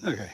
Okay.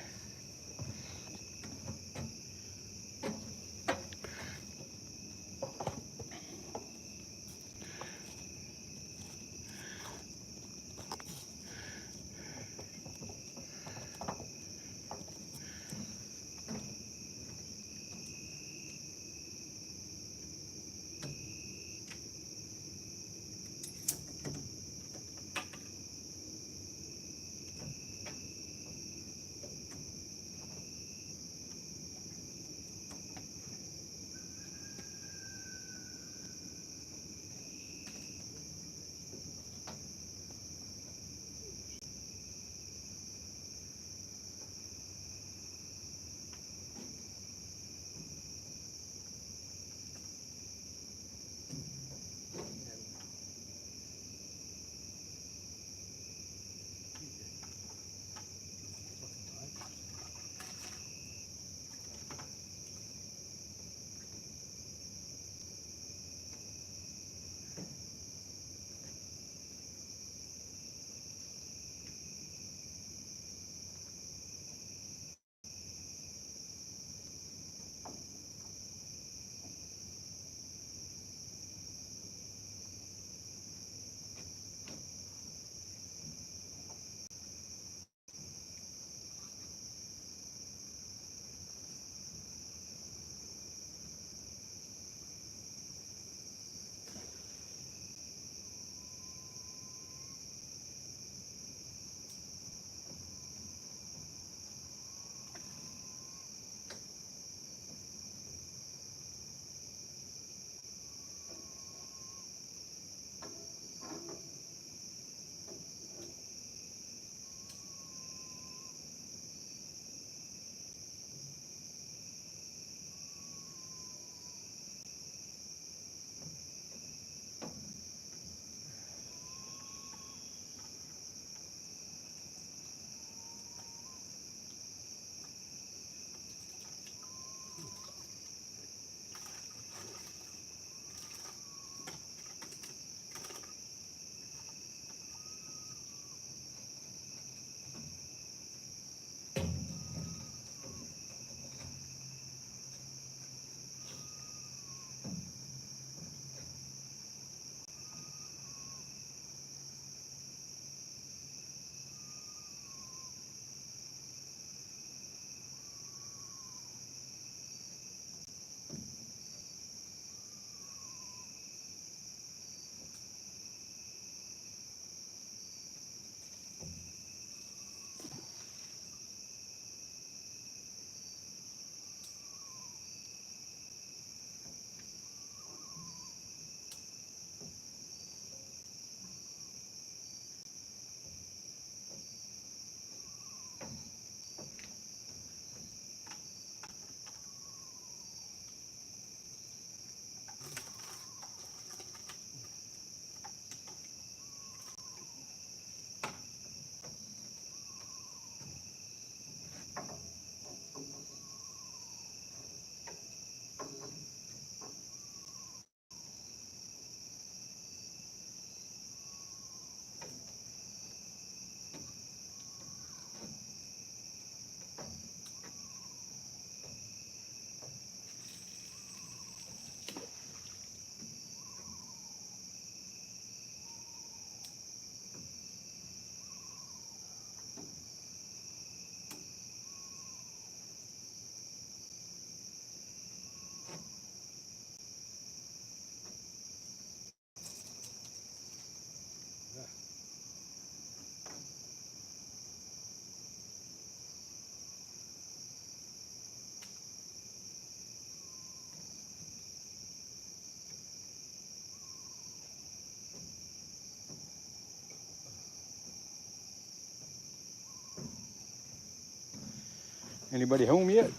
Anybody home yet?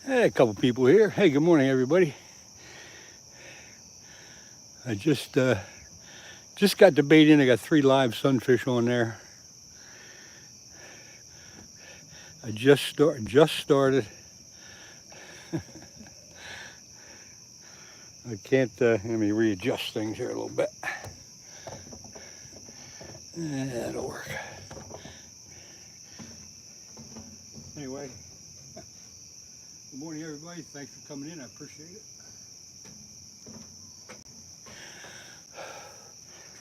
Hey, a couple people here. Hey, good morning, everybody. I just got the bait in. I got 3 live sunfish on there. I just started. I can't. Let me readjust things here a little bit. That'll work. everybody. Thanks for coming in. I appreciate it.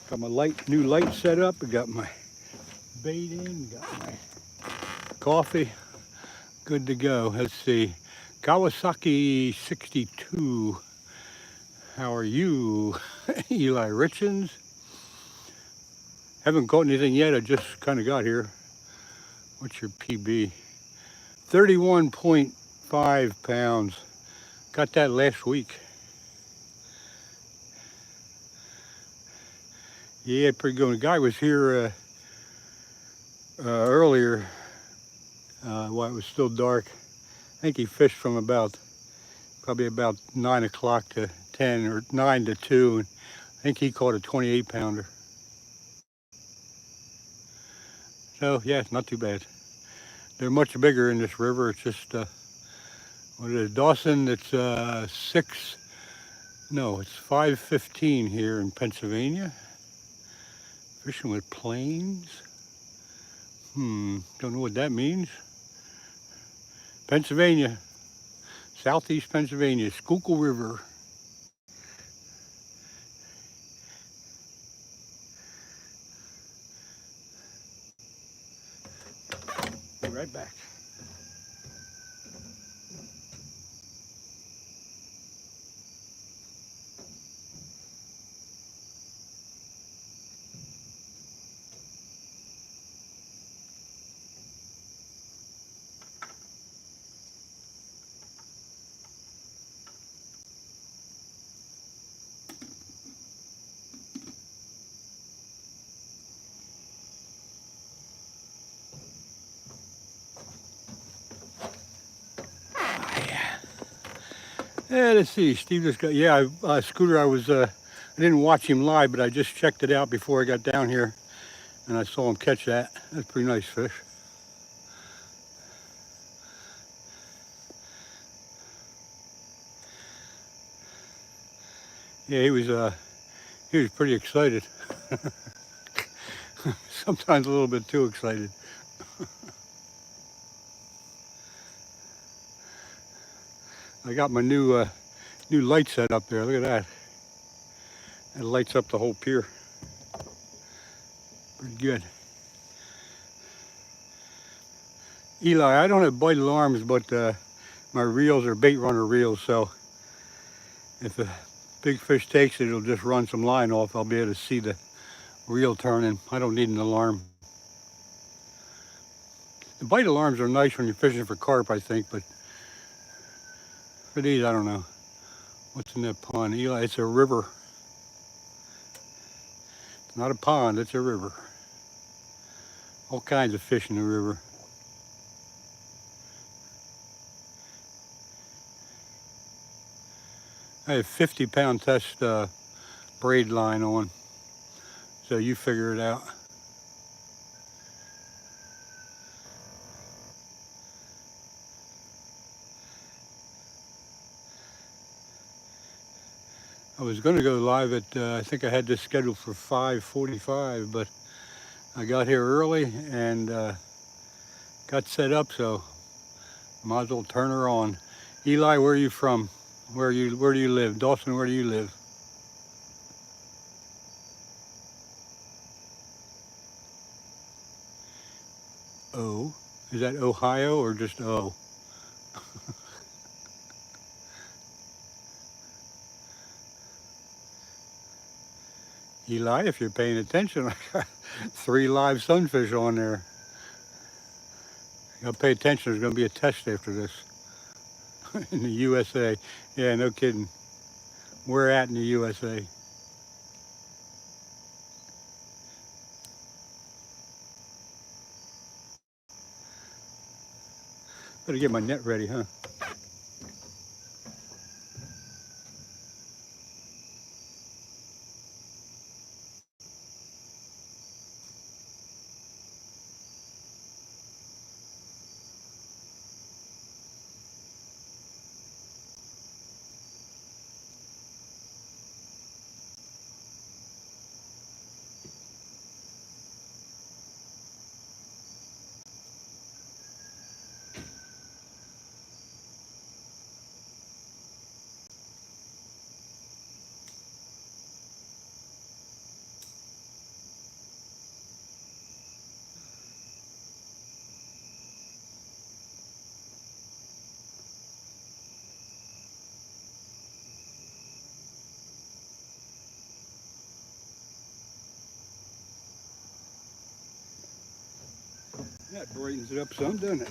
Got my new light set up. I got my bait in. Got my coffee. Good to go. Let's see. Kawasaki 62. How are you? Eli Richens. Haven't caught anything yet. I just kind of got here. What's your PB? 31.5 pounds. Got that last week. Yeah, pretty good. The guy was here earlier while it was still dark. I think he fished from probably about 9 o'clock to 10 or 9 to 2. I think he caught a 28 pounder. So yeah, it's not too bad. They're much bigger in this river. It's just, what is it, Dawson? It's 5:15 here in Pennsylvania. Fishing with planes. Don't know what that means. Pennsylvania, southeast Pennsylvania, Schuylkill River. Be right back. Yeah, let's see. Steve just got, Scooter, I didn't watch him live, but I just checked it out before I got down here, and I saw him catch that. That's a pretty nice fish. Yeah, he was pretty excited. Sometimes a little bit too excited. I got my new light set up there. Look at that. It lights up the whole pier. Pretty good. Eli, I don't have bite alarms, but my reels are bait runner reels, so if a big fish takes it, it'll just run some line off. I'll be able to see the reel turning. I don't need an alarm. The bite alarms are nice when you're fishing for carp, I think, but for these, I don't know. What's in that pond? Eli, it's a river. It's not a pond, it's a river. All kinds of fish in the river. I have 50-pound test braid line on, so you figure it out. I was going to go live at, I think I had this scheduled for 5:45, but I got here early and got set up, so might as well turn her on. Eli, where are you from? Where do you live? Dawson, where do you live? Oh, is that Ohio or just O? Eli, if you're paying attention, I got 3 live sunfish on there. You gotta pay attention, there's gonna be a test after this. In the USA. Yeah, no kidding. We're at in the USA. Better get my net ready, huh? That brightens it up some, doesn't it?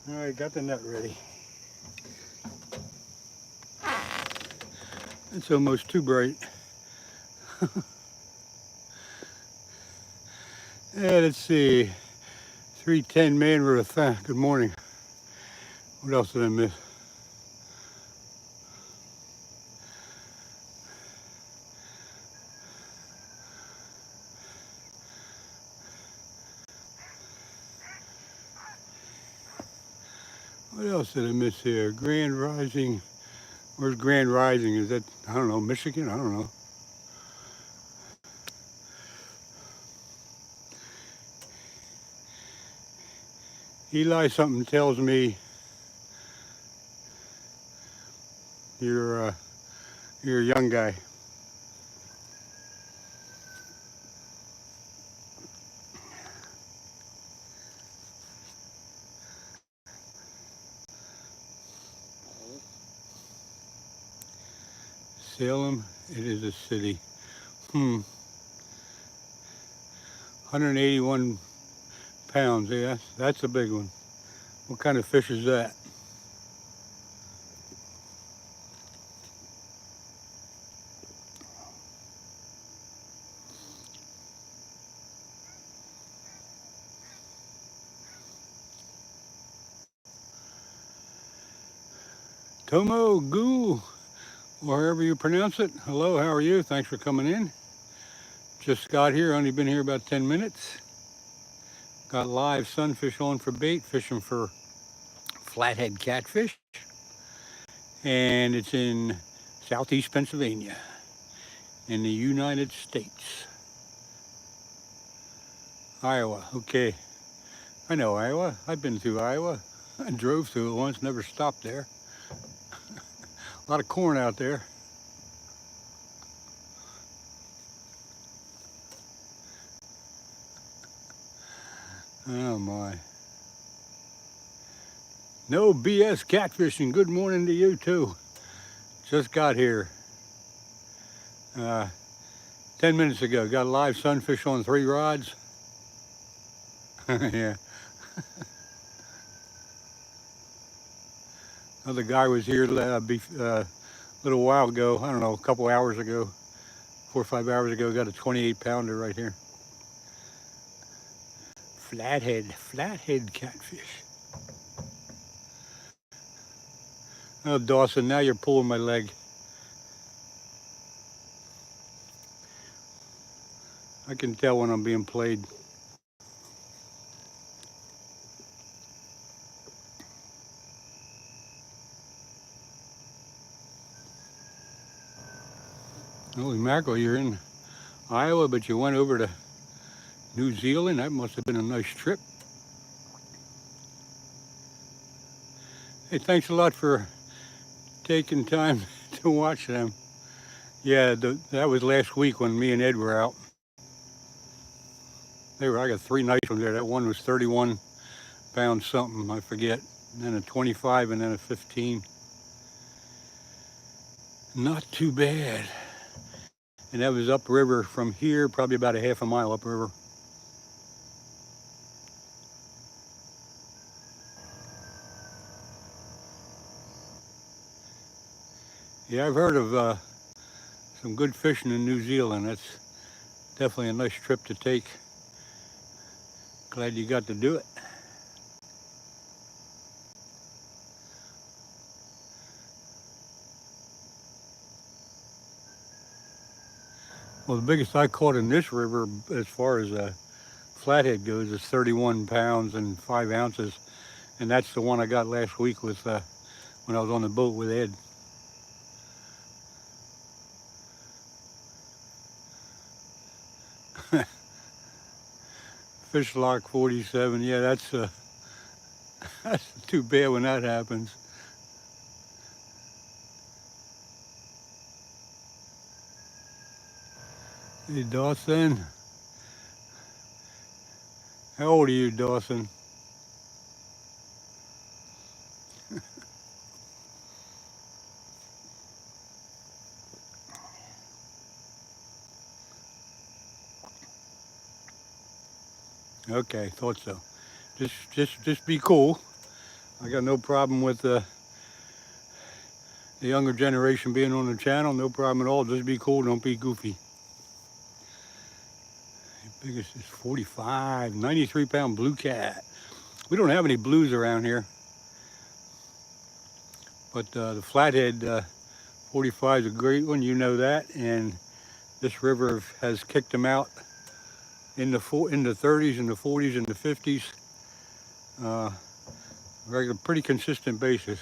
All right, got the net ready. It's almost too bright. Yeah, let's see. 310 Manworth. Good morning. What else did I miss? What else did I miss here? Grand Rising. Where's Grand Rising? Is that, I don't know, Michigan? I don't know. Eli, something tells me you're a young guy. Salem, it is a city. 181 pounds, yeah, that's a big one. What kind of fish is that? Tomo Goo, or however you pronounce it. Hello, how are you? Thanks for coming in. Just got here, only been here about 10 minutes. Got live sunfish on for bait, fishing for flathead catfish. And it's in southeast Pennsylvania in the United States. Iowa, okay. I know Iowa. I've been through Iowa. I drove through it once, never stopped there. A lot of corn out there. Oh my. No BS catfishing. Good morning to you too. Just got here 10 minutes ago. Got a live sunfish on 3 rods. Yeah. Another guy was here a little while ago. I don't know, a couple hours ago, 4 or 5 hours ago. Got a 28 pounder right here. Flathead catfish. Oh, Dawson, now you're pulling my leg. I can tell when I'm being played. Holy mackerel, you're in Iowa, but you went over to New Zealand. That must have been a nice trip. Hey, thanks a lot for taking time to watch them. Yeah, that was last week when me and Ed were out. I got 3 nice ones there. That one was 31 pounds something, I forget. And then a 25 and then a 15. Not too bad. And that was upriver from here, probably about a half a mile upriver. Yeah, I've heard of some good fishing in New Zealand. That's definitely a nice trip to take. Glad you got to do it. Well, the biggest I caught in this river, as far as flathead goes, is 31 pounds and 5 ounces. And that's the one I got last week with when I was on the boat with Ed. Fish lock 47. Yeah, that's that's too bad when that happens. Hey, Dawson. How old are you, Dawson? Okay, thought so. Just be cool. I got no problem with the younger generation being on the channel. No problem at all. Just be cool. Don't be goofy. The biggest is 45, 93-pound blue cat. We don't have any blues around here, but the flathead 45 is a great one. You know that, and this river has kicked them out in the 30s and the 40s and the 50s. Regular, pretty consistent basis.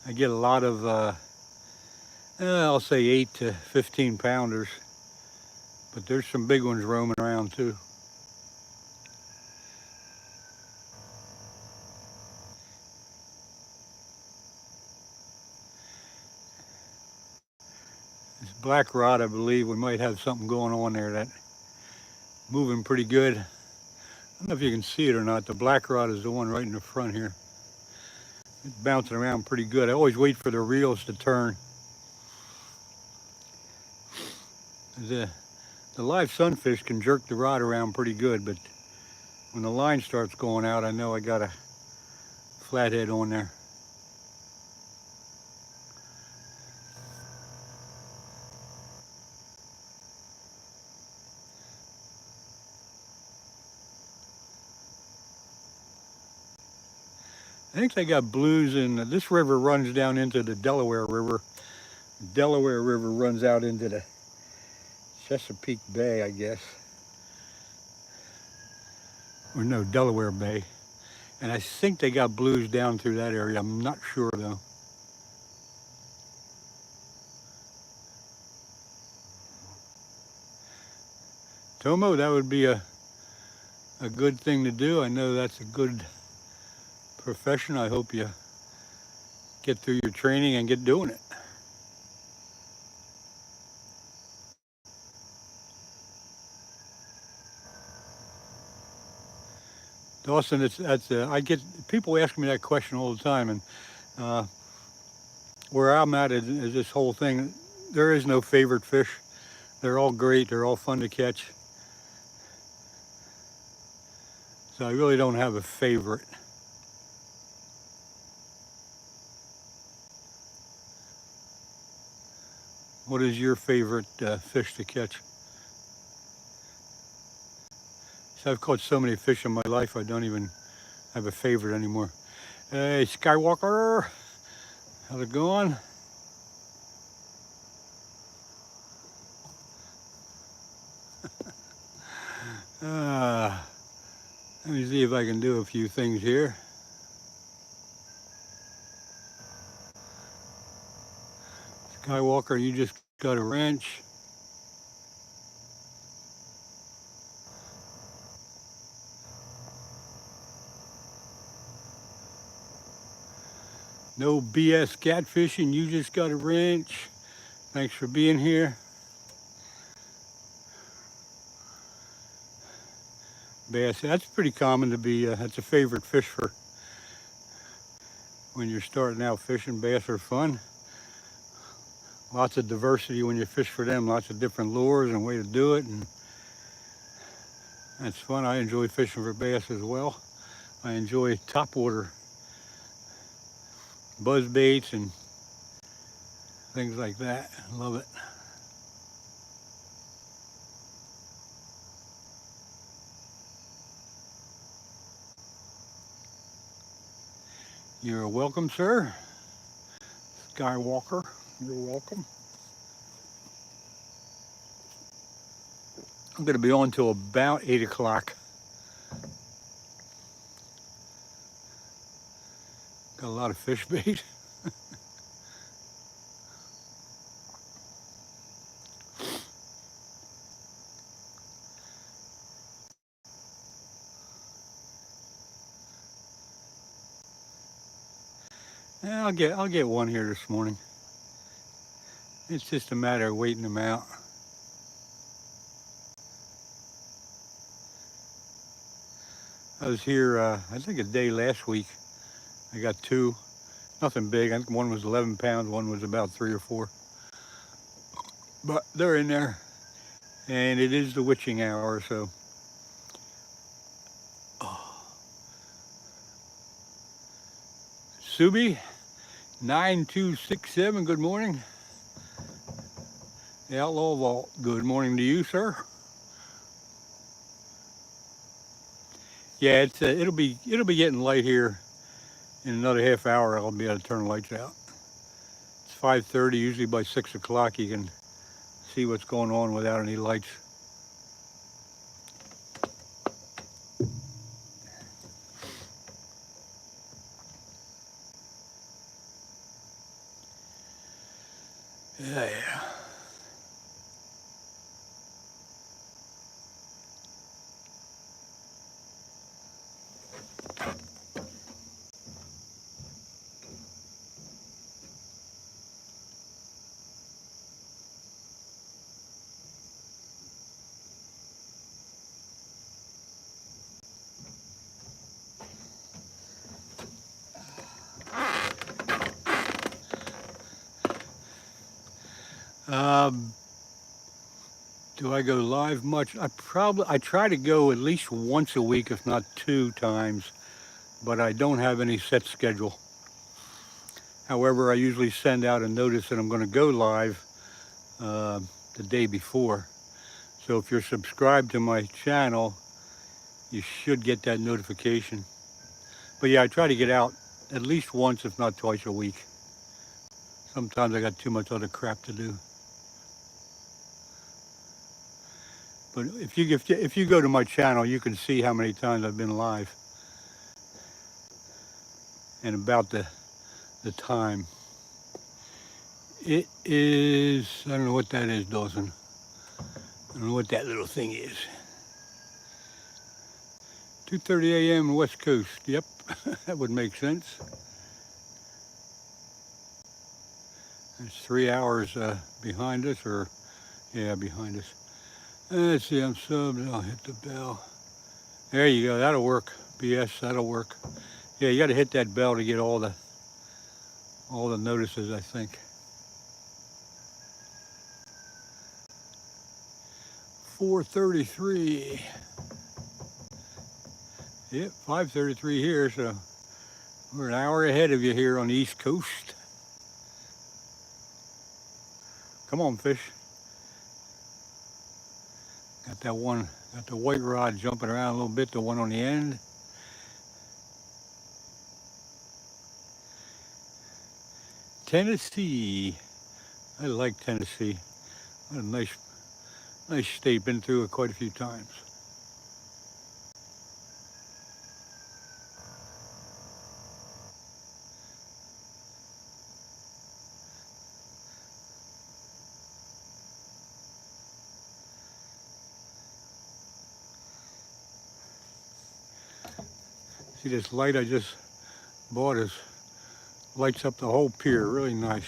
I get a lot of, I'll say 8 to 15 pounders, but there's some big ones roaming around too. This black rod, I believe we might have something going on there that moving pretty good. I don't know if you can see it or not. The black rod is the one right in the front here. It's bouncing around pretty good. I always wait for the reels to turn. The live sunfish can jerk the rod around pretty good, but when the line starts going out, I know I got a flathead on there. I think they got blues in this river. Runs down into the Delaware River. The Delaware River runs out into the Chesapeake Bay, I guess. Or no, Delaware Bay. And I think they got blues down through that area. I'm not sure though. Tomo, that would be a good thing to do. I know that's a good profession. I hope you get through your training and get doing it. Dawson, I get people ask me that question all the time, and where I'm at is this whole thing. There is no favorite fish. They're all great. They're all fun to catch. So I really don't have a favorite. What is your favorite fish to catch? So I've caught so many fish in my life, I don't even have a favorite anymore. Hey, Skywalker, how's it going? Let me see if I can do a few things here. Skywalker, you just got a wrench. No BS catfishing, you just got a wrench. Thanks for being here. Bass, that's pretty common to be, that's a favorite fish for when you're starting out fishing. Bass are fun. Lots of diversity when you fish for them, lots of different lures and way to do it, and that's fun. I enjoy fishing for bass as well. I enjoy topwater buzz baits and things like that. I love it. You're welcome, sir. Skywalker, you're welcome. I'm going to be on till about 8 o'clock. Got a lot of fish bait. Yeah, I'll get one here this morning. It's just a matter of waiting them out. I was here, I think a day last week. I got two, nothing big. I think one was 11 pounds, one was about 3 or 4. but they're in there. And it is the witching hour, so. Oh. Subi, 9267, good morning. The Outlaw Vault, good morning to you, sir. Yeah, it'll be getting light here in another half hour. I'll be able to turn the lights out. It's 5:30. Usually by 6 o'clock you can see what's going on without any lights. Yeah. Do I go live much? I try to go at least once a week, if not 2 times, but I don't have any set schedule. However, I usually send out a notice that I'm going to go live the day before. So if you're subscribed to my channel, you should get that notification. But yeah, I try to get out at least once, if not twice a week. Sometimes I got too much other crap to do. But if you go to my channel, you can see how many times I've been live and about the time. It is, I don't know what that is, Dawson. I don't know what that little thing is. 2:30 a.m. West Coast. Yep, that would make sense. It's 3 hours behind us, or yeah, behind us. Let's see, I'm subbed. I'll hit the bell. There you go. That'll work. BS, that'll work. Yeah, you got to hit that bell to get all the notices, I think. 4:33. Yep, 5:33 here, so we're an hour ahead of you here on the East Coast. Come on, fish. Got that one, got the white rod jumping around a little bit, the one on the end. Tennessee. I like Tennessee. What a nice state. Been through it quite a few times. See this light I just bought lights up the whole pier. Really nice.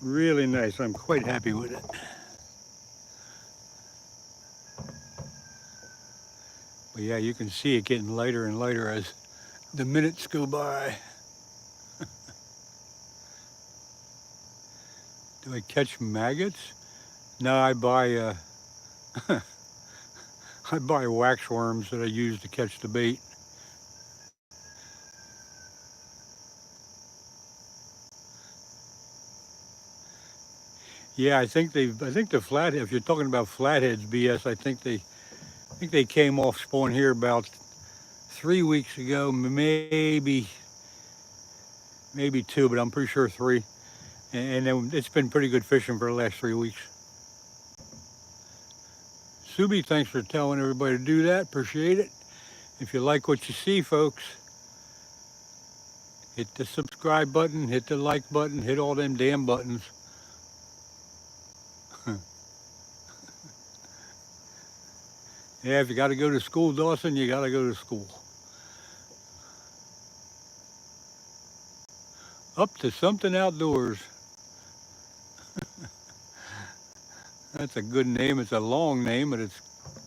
Really nice. I'm quite happy with it. But yeah, you can see it getting lighter and lighter as the minutes go by. Do I catch maggots? No, I buy I buy wax worms that I use to catch the bait. Yeah, I think the flathead. If you're talking about flatheads, BS, I think they came off spawn here about 3 weeks ago, maybe 2, but I'm pretty sure 3. And then it's been pretty good fishing for the last 3 weeks. Subi, thanks for telling everybody to do that. Appreciate it. If you like what you see, folks, hit the subscribe button, hit the like button, hit all them damn buttons. Yeah, if you got to go to school, Dawson, you got to go to school. Up to something outdoors. That's a good name. It's a long name, but it's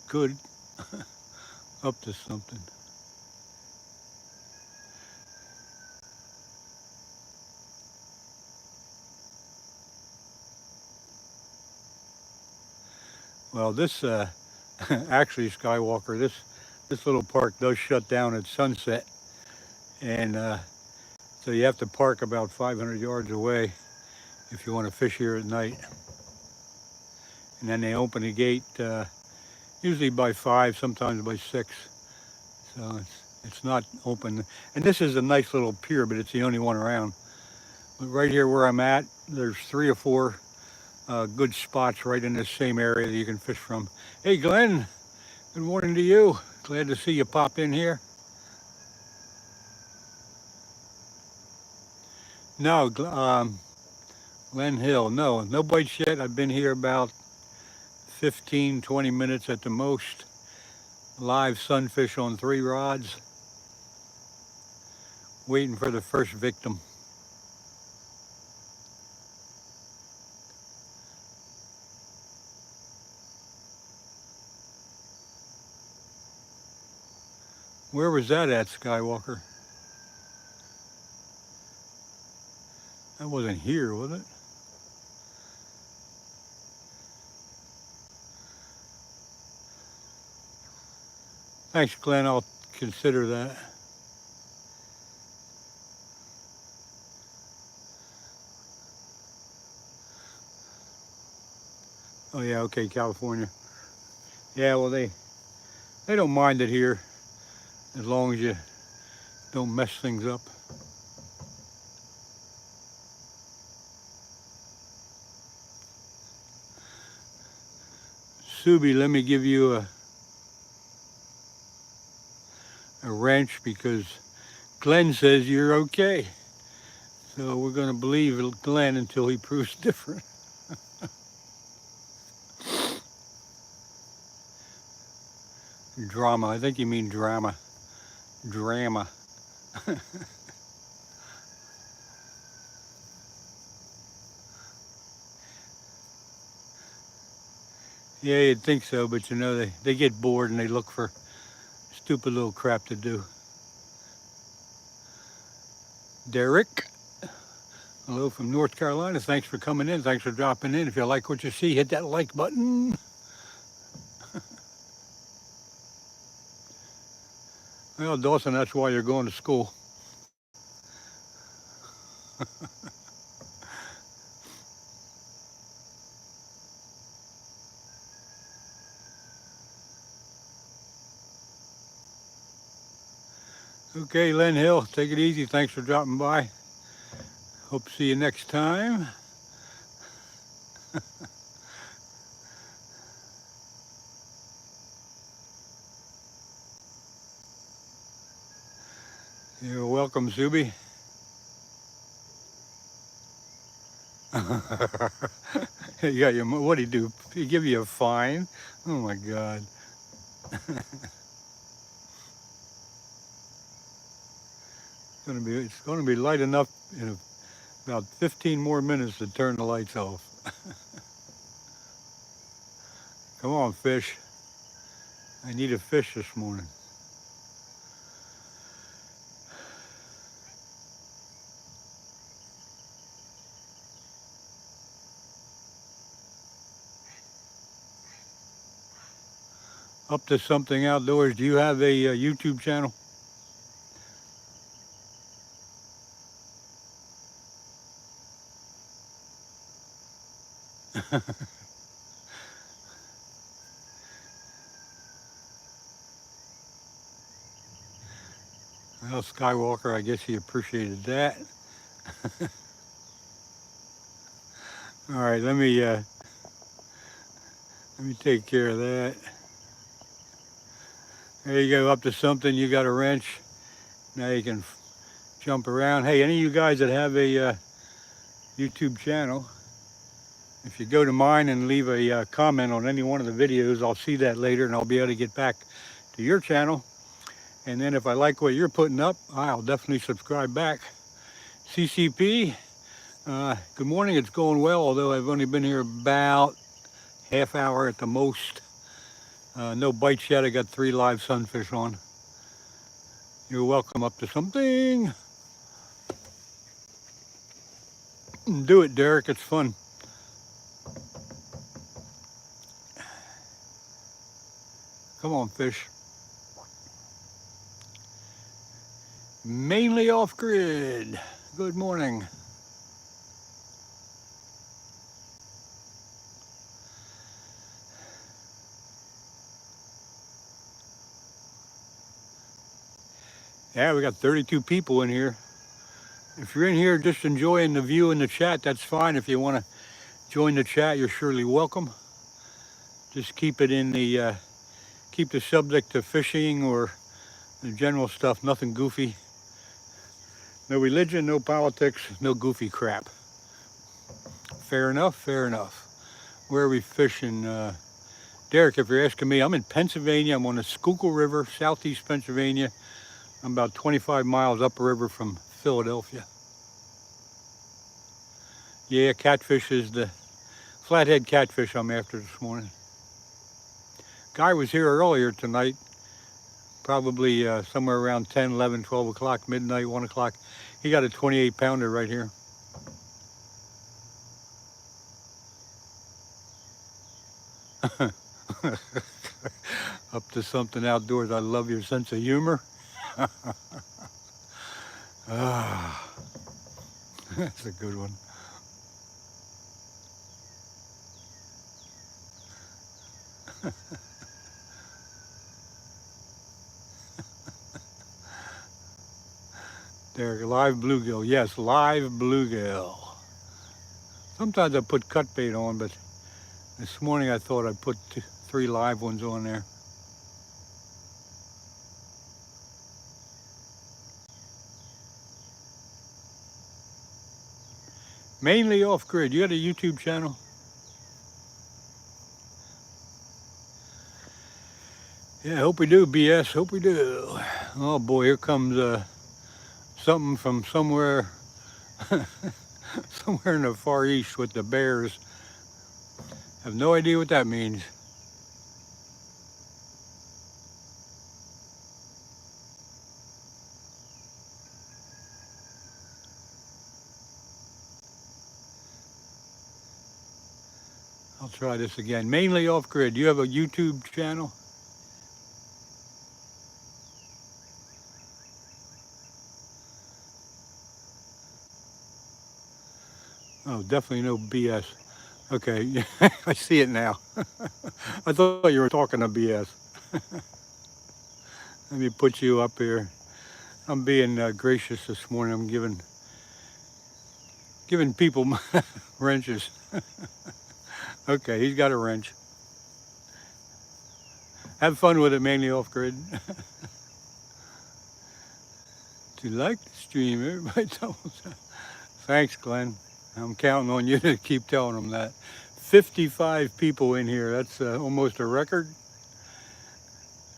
good. Up to something. Well, this actually, Skywalker, this little park does shut down at sunset, and so you have to park about 500 yards away if you want to fish here at night. And then they open the gate usually by 5, sometimes by 6. So it's not open. And this is a nice little pier, but it's the only one around. But right here where I'm at, there's 3 or 4 good spots right in this same area that you can fish from. Hey, Glenn, good morning to you. Glad to see you pop in here. No, Glen Hill, no bites yet. I've been here about 15, 20 minutes at the most. Live sunfish on 3 rods, waiting for the first victim. Where was that at, Skywalker? That wasn't here, was it? Thanks, Glenn. I'll consider that. Oh yeah, okay, California. Yeah, well they don't mind it here as long as you don't mess things up. Subi, let me give you a wrench because Glenn says you're okay. So we're going to believe Glenn until he proves different. Drama. I think you mean drama. Drama. Yeah, you'd think so, but you know, they get bored and they look for stupid little crap to do. Derek, hello from North Carolina. Thanks for coming in. Thanks for dropping in. If you like what you see, hit that like button. Well, Dawson, that's why you're going to school. Okay, Len Hill, take it easy. Thanks for dropping by. Hope to see you next time. You're welcome, Subi. You got your, what do you do? He give you a fine? Oh my God. It's gonna be light enough in about 15 more minutes to turn the lights off. Come on, fish. I need a fish this morning. Up to something outdoors. Do you have a YouTube channel? Well, Skywalker, I guess he appreciated that. All right, let me take care of that. There you go, up to something. You got a wrench. Now you can jump around. Hey, any of you guys that have a YouTube channel, if you go to mine and leave a comment on any one of the videos, I'll see that later and I'll be able to get back to your channel. And then if I like what you're putting up, I'll definitely subscribe back. CCP, good morning. It's going well, although I've only been here about half hour at the most. No bites yet. I got 3 live sunfish on. You're welcome. Up to something. Do it, Derek. It's fun. Come on, fish. Mainly off grid. Good morning. Yeah, we got 32 people in here. If you're in here just enjoying the view and the chat, that's fine. If you want to join the chat, you're surely welcome. Just keep it in the, keep the subject to fishing or the general stuff, nothing goofy. No religion, no politics, no goofy crap. Fair enough, fair enough. Where are we fishing? Derek, if you're asking me, I'm in Pennsylvania. I'm on the Schuylkill River, southeast Pennsylvania. I'm about 25 miles upriver from Philadelphia. Yeah, catfish is the flathead catfish I'm after this morning. Guy was here earlier tonight, probably somewhere around 10, 11, 12 o'clock, midnight, 1 o'clock. He got a 28 pounder right here. Up to something outdoors. I love your sense of humor. Ah, that's a good one. There, live bluegill. Yes, live bluegill. Sometimes I put cut bait on, but this morning I thought I'd put 3 live ones on there. Mainly off grid. You got a YouTube channel? Yeah, hope we do, BS. Hope we do. Oh boy, here comes something from somewhere, somewhere in the Far East with the bears. Have no idea what that means. I'll try this again. Mainly off grid. Do you have a YouTube channel? Oh, definitely no BS. Okay, I see it now. I thought you were talking to BS. Let me put you up here. I'm being gracious this morning. I'm giving people wrenches. Okay, he's got a wrench. Have fun with it, mainly off grid. Do you like the stream? Everybody tells us. Thanks, Glenn. I'm counting on you to keep telling them that. 55 people in here. That's almost a record.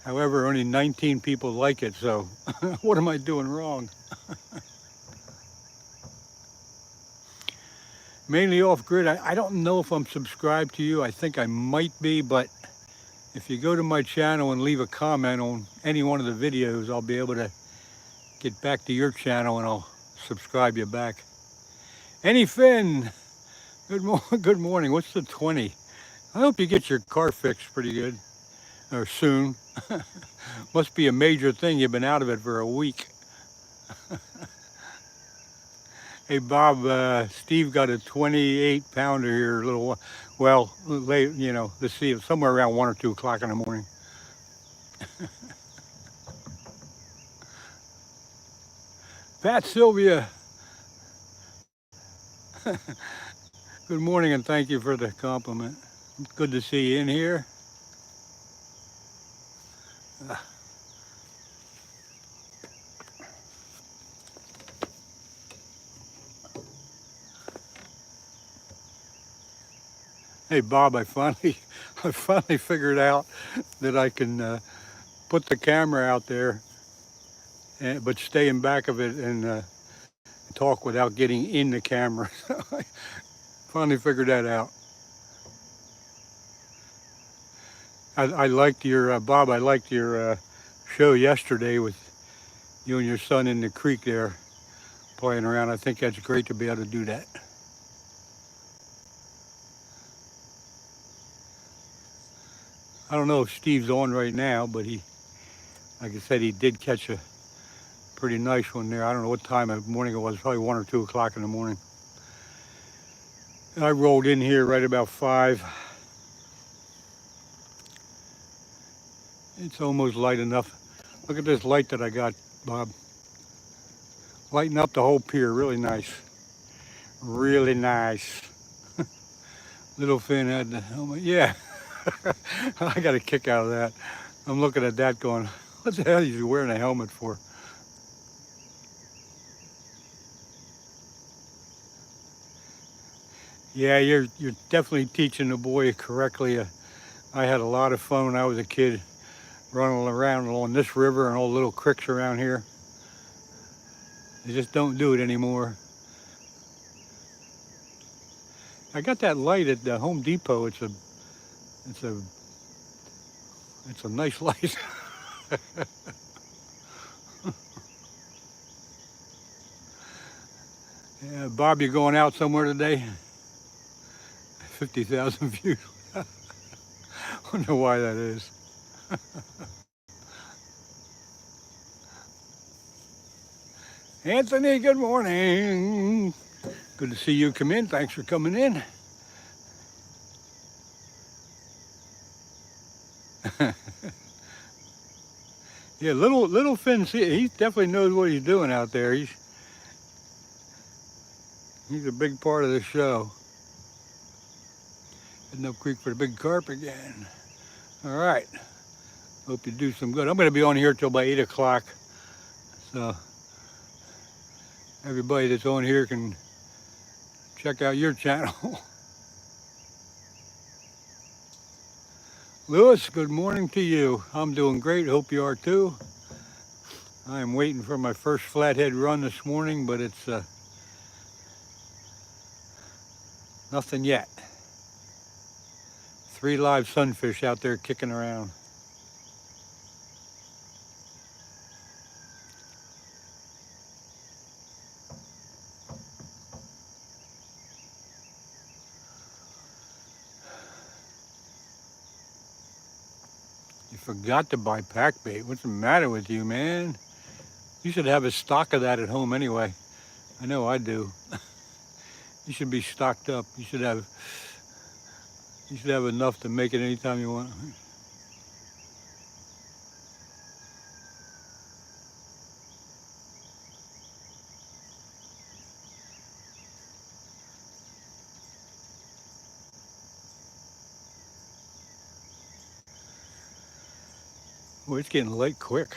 However, only 19 people like it, so what am I doing wrong? Mainly off grid. I don't know if I'm subscribed to you. I think I might be, but if you go to my channel and leave a comment on any one of the videos, I'll be able to get back to your channel and I'll subscribe you back. Any Finn, good morning. What's the 20? I hope you get your car fixed pretty good, or soon. Must be a major thing. You've been out of it for a week. Hey Bob, Steve got a 28 pounder here a little, well, late, you know, let's see, somewhere around 1 or 2 o'clock in the morning. Pat Sylvia. Good morning and thank you for the compliment. Good to see you in here. Hey Bob, I finally figured out that I can put the camera out there, but stay in back of it and talk without getting in the camera. I finally figured that out. I liked your, Bob, I liked your show yesterday with you and your son in the creek there playing around. I think that's great to be able to do that. I don't know if Steve's on right now, but he, like I said, he did catch a pretty nice one there. I don't know what time of morning it was, probably 1 or 2 o'clock in the morning. I rolled in here right about 5. It's almost light enough. Look at this light that I got, Bob. Lighting up the whole pier, really nice. Really nice. Little fin had the helmet, yeah. I got a kick out of that. I'm looking at that going, what the hell are you wearing a helmet for? Yeah, you're definitely teaching the boy correctly. I had a lot of fun when I was a kid running around along this river and all the little creeks around here. They just don't do it anymore. I got that light at the Home Depot. It's a nice light. Yeah, Bob, you going out somewhere today? 50,000 views. Wonder why that is. Anthony, good morning. Good to see you come in. Thanks for coming in. Yeah, little Finn, he definitely knows what he's doing out there. He's a big part of the show. Heading up creek for the big carp again. All right. Hope you do some good. I'm going to be on here till about 8 o'clock. So everybody that's on here can check out your channel. Lewis, good morning to you. I'm doing great. Hope you are too. I'm waiting for my first flathead run this morning, but it's nothing yet. 3 live sunfish out there kicking around. You forgot to buy pack bait. What's the matter with you, man? You should have a stock of that at home anyway. I know I do. You should be stocked up. You should have enough to make it anytime you want. Well, it's getting late quick.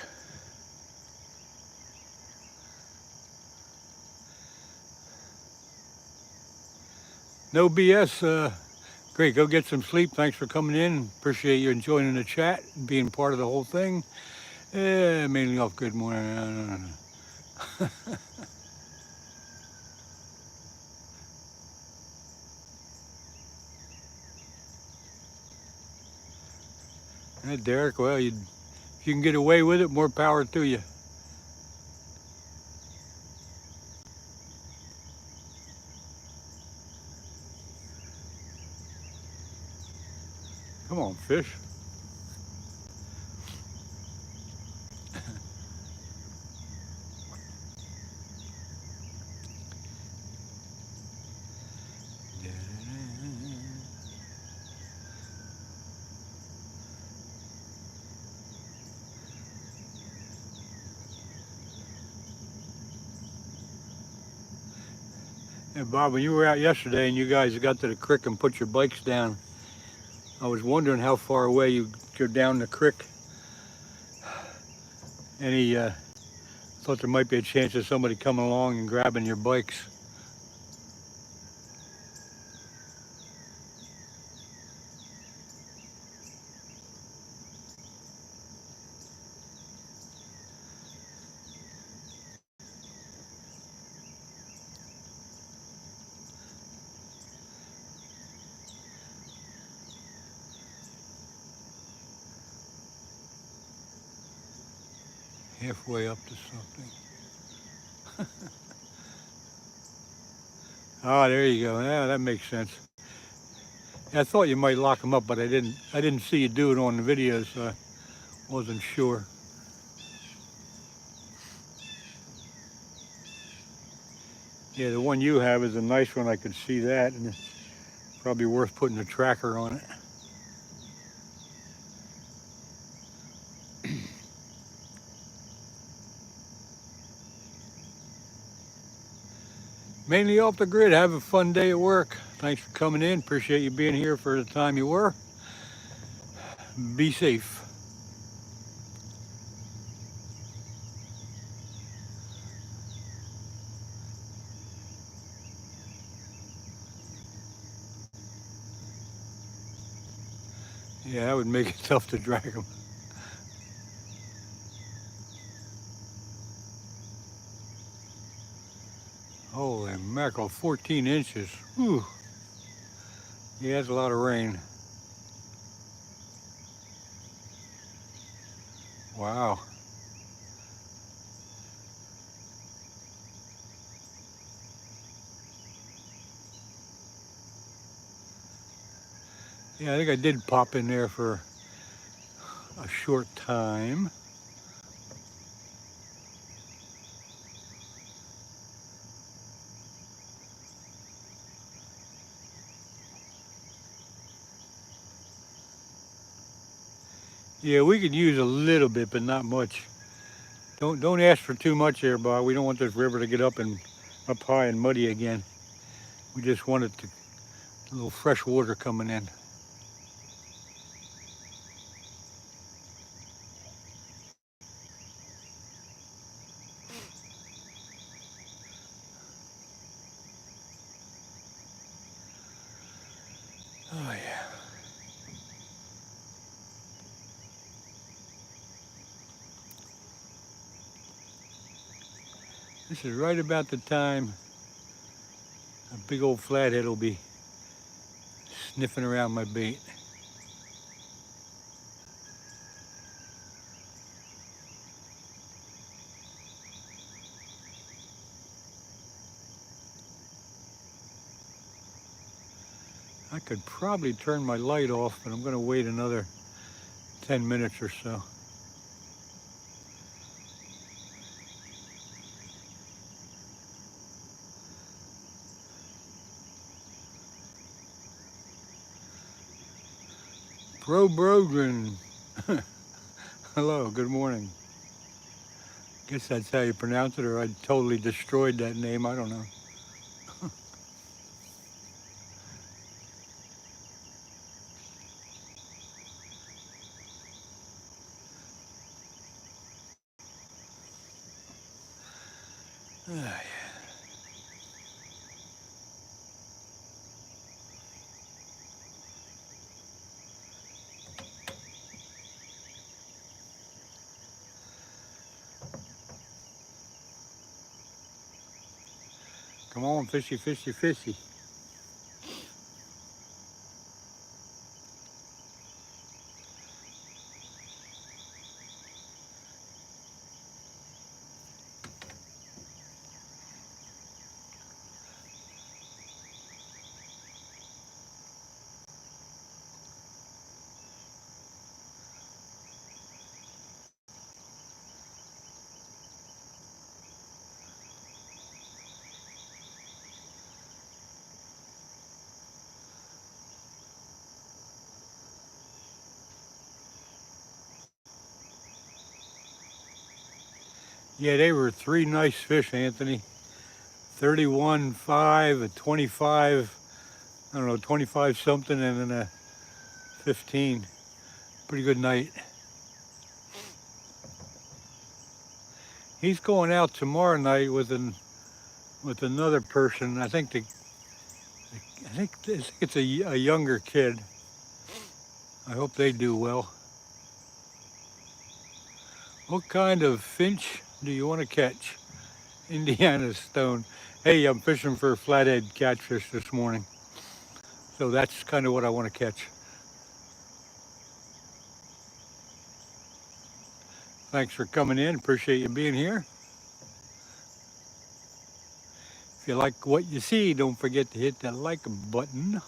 No BS. Great, go get some sleep. Thanks for coming in. Appreciate you joining the chat and being part of the whole thing. Mainly off good morning. Derek, well, if you can get away with it, more power to you. Come on, fish. Hey, Bob, when you were out yesterday and you guys got to the creek and put your bikes down, I was wondering how far away you go down the creek. Thought there might be a chance of somebody coming along and grabbing your bikes. Halfway up to something. Oh, there you go. Yeah, that makes sense. I thought you might lock them up, but I didn't see you do it on the video, so I wasn't sure. Yeah, the one you have is a nice one. I could see that, and it's probably worth putting a tracker on it. Mainly off the grid. Have a fun day at work. Thanks for coming in. Appreciate you being here for the time you were. Be safe. Yeah, that would make it tough to drag them. Holy mackerel, 14 inches. Whew. Yeah, that's a lot of rain. Wow. Yeah, I think I did pop in there for a short time. Yeah, we could use a little bit, but not much. Don't ask for too much here, Bob. We don't want this river to get up high and muddy again. We just want it to a little fresh water coming in. Oh yeah. This is right about the time a big old flathead will be sniffing around my bait. I could probably turn my light off, but I'm going to wait another 10 minutes or so. Brogren. Hello, good morning. Guess that's how you pronounce it, or I totally destroyed that name. I don't know. Come on, fishy, fishy, fishy. Yeah, they were three nice fish, Anthony. 31.5, a 25, I don't know, 25 something, and then a 15. Pretty good night. He's going out tomorrow night with another person. I think it's a younger kid. I hope they do well. What kind of finch do you want to catch? Indiana Stone. Hey, I'm fishing for flathead catfish this morning. So that's kind of what I want to catch. Thanks for coming in. Appreciate you being here. If you like what you see, don't forget to hit that like button.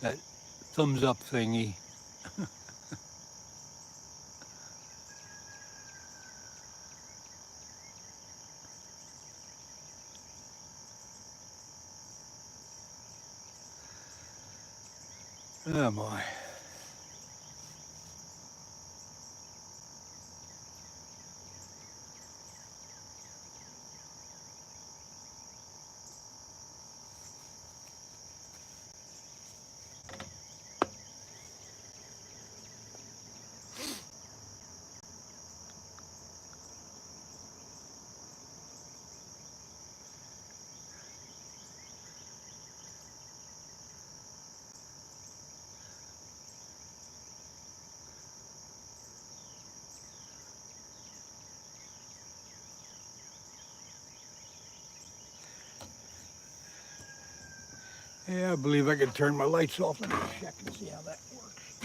that thumbs up thingy. Oh my. Yeah, I believe I could turn my lights off and check and see how that works.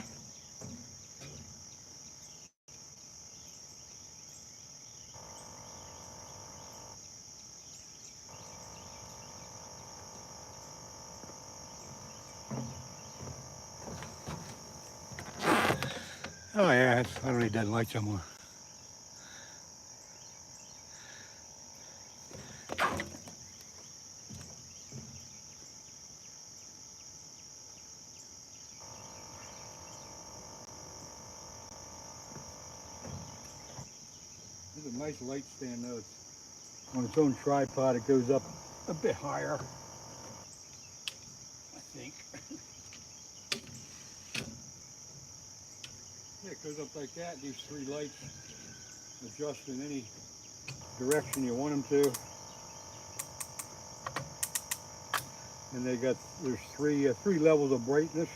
Oh yeah, I don't need that light anymore. There's a nice light stand though. It's on its own tripod. It goes up a bit higher, I think. Yeah, it goes up like that. These three lights adjust in any direction you want them to. And there's three levels of brightness.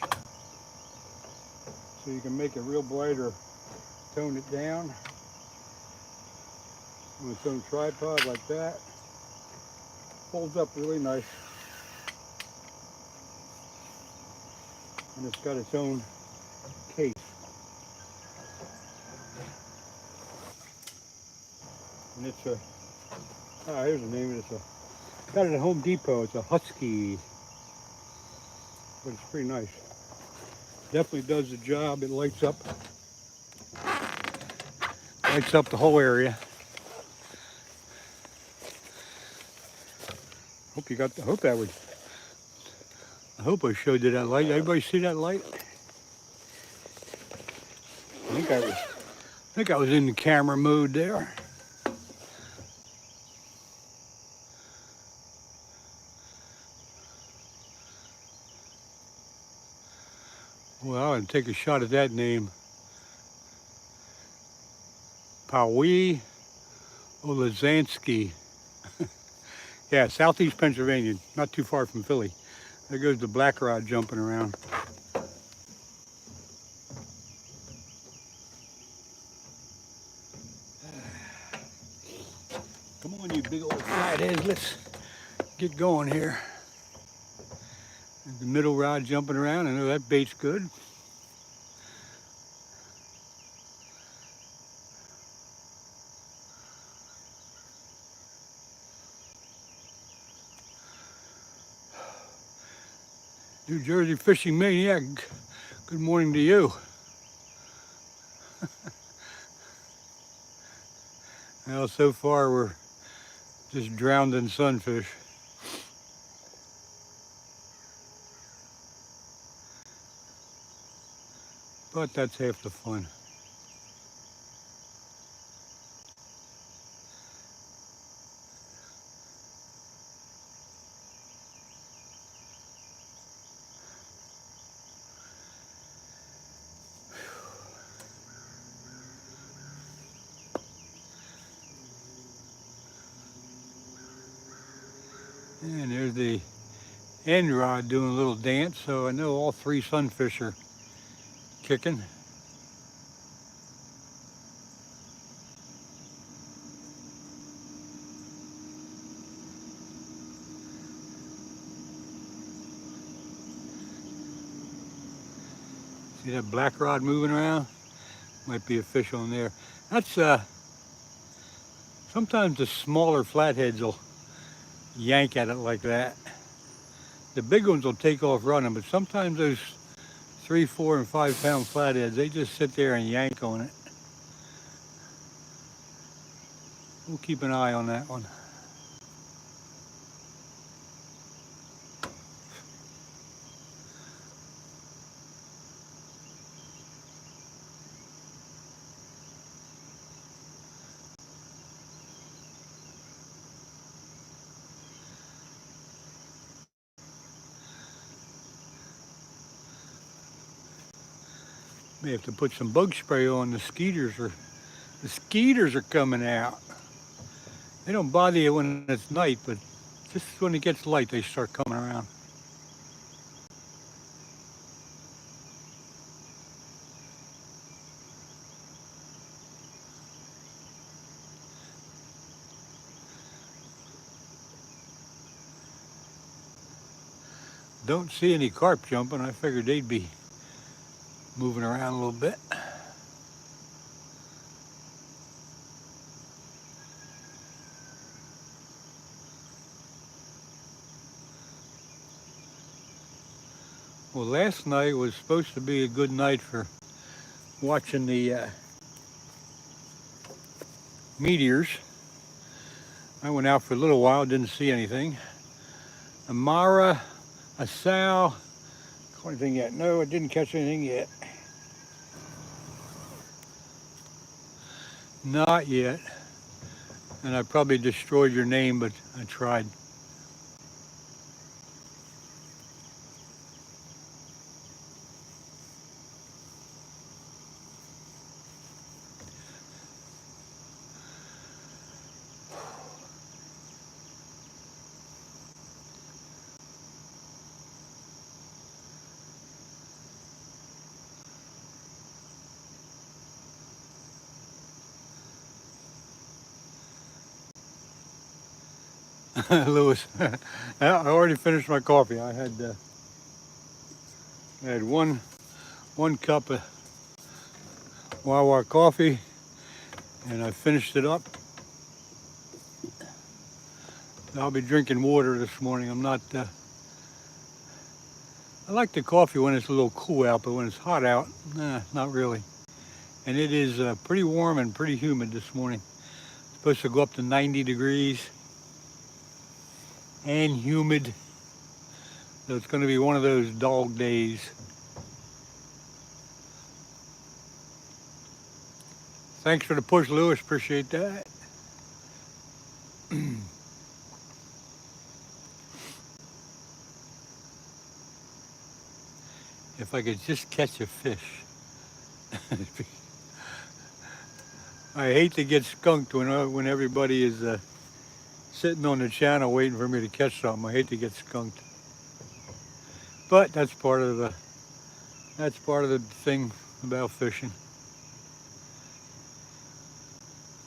So you can make it real bright or tone it down on its own tripod like that. Folds up really nice. And it's got its own case. And it's here's the name of it. Got it at Home Depot. It's a Husky. But it's pretty nice. Definitely does the job. It lights up the whole area. I hope I showed you that light. Everybody see that light? I think I was in the camera mode there. Well, I'll take a shot at that name. Pawi Olazanski. Yeah, southeast Pennsylvania, not too far from Philly. There goes the black rod jumping around. Come on, you big old flatheads, let's get going here. The middle rod jumping around, I know that bait's good. New Jersey fishing maniac, good morning to you. Well, so far we're just drowned in sunfish. But that's half the fun. And there's the end rod doing a little dance, so I know all three sunfish are kicking. See that black rod moving around? Might be a fish on there. That's sometimes the smaller flatheads will yank at it like that. The big ones will take off running, but sometimes those 3, 4, and 5 pound flatheads, they just sit there and yank on it. We'll keep an eye on that one. May have to put some bug spray on. The skeeters are coming out. They don't bother you when it's night, but just when it gets light, they start coming around. Don't see any carp jumping. I figured they'd be moving around a little bit. Well, last night was supposed to be a good night for watching the meteors. I went out for a little while, didn't see anything. A mara, a sow, caught anything yet? No, I didn't catch anything yet. Not yet. And I probably destroyed your name, but I tried. Lewis, I already finished my coffee. I had one cup of Wawa coffee, and I finished it up. I'll be drinking water this morning. I'm not. I like the coffee when it's a little cool out, but when it's hot out, not really. And it is pretty warm and pretty humid this morning. It's supposed to go up to 90 degrees and humid. So it's going to be one of those dog days. Thanks for the push, Lewis. Appreciate that. If I could just catch a fish. I hate to get skunked when everybody is sitting on the channel waiting for me to catch something. I hate to get skunked. But that's part of the thing about fishing.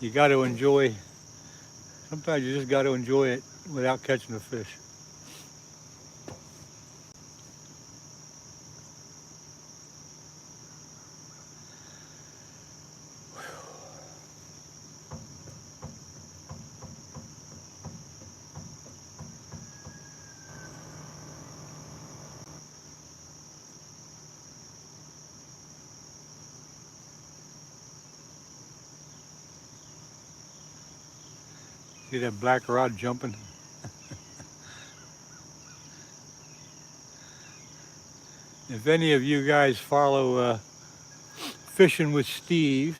You got to enjoy. Sometimes you just got to enjoy it without catching a fish. See that black rod jumping? If any of you guys follow Fishing with Steve,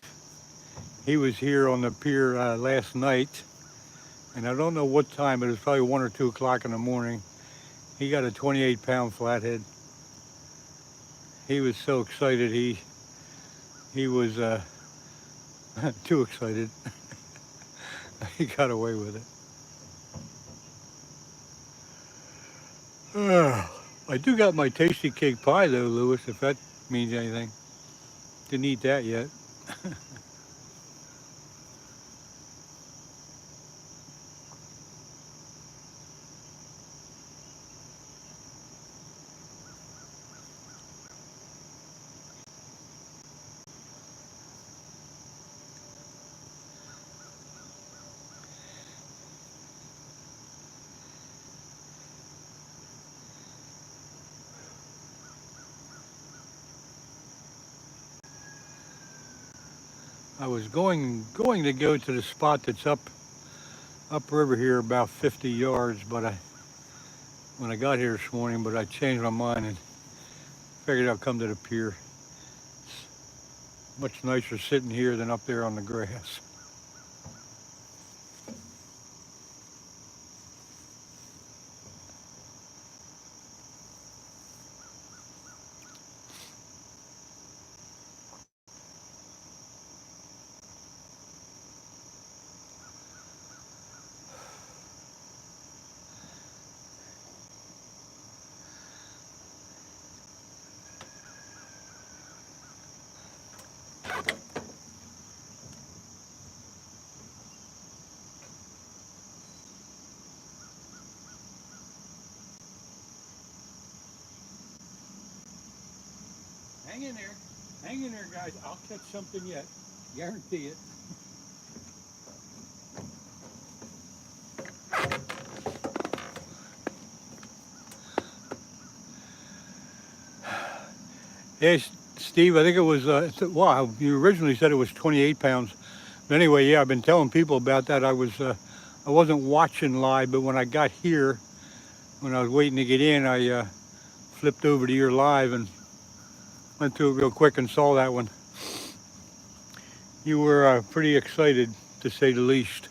he was here on the pier last night, and I don't know what time, but it was probably 1 or 2 o'clock in the morning. He got a 28-pound flathead. He was so excited, he was too excited. He got away with it. I do got my tasty cake pie though, Lewis, if that means anything. Didn't eat that yet. I was going to go to the spot that's upriver here about 50 yards, but when I got here this morning, but I changed my mind and figured I'd come to the pier. It's much nicer sitting here than up there on the grass. Hang in there. Hang in there, guys. I'll catch something yet. Guarantee it. Yes, Steve, I think it was, wow, you originally said it was 28 pounds. But anyway, yeah, I've been telling people about that. I wasn't watching live, but when I got here, when I was waiting to get in, I flipped over to your live and went through it real quick and saw that one. You were pretty excited, to say the least.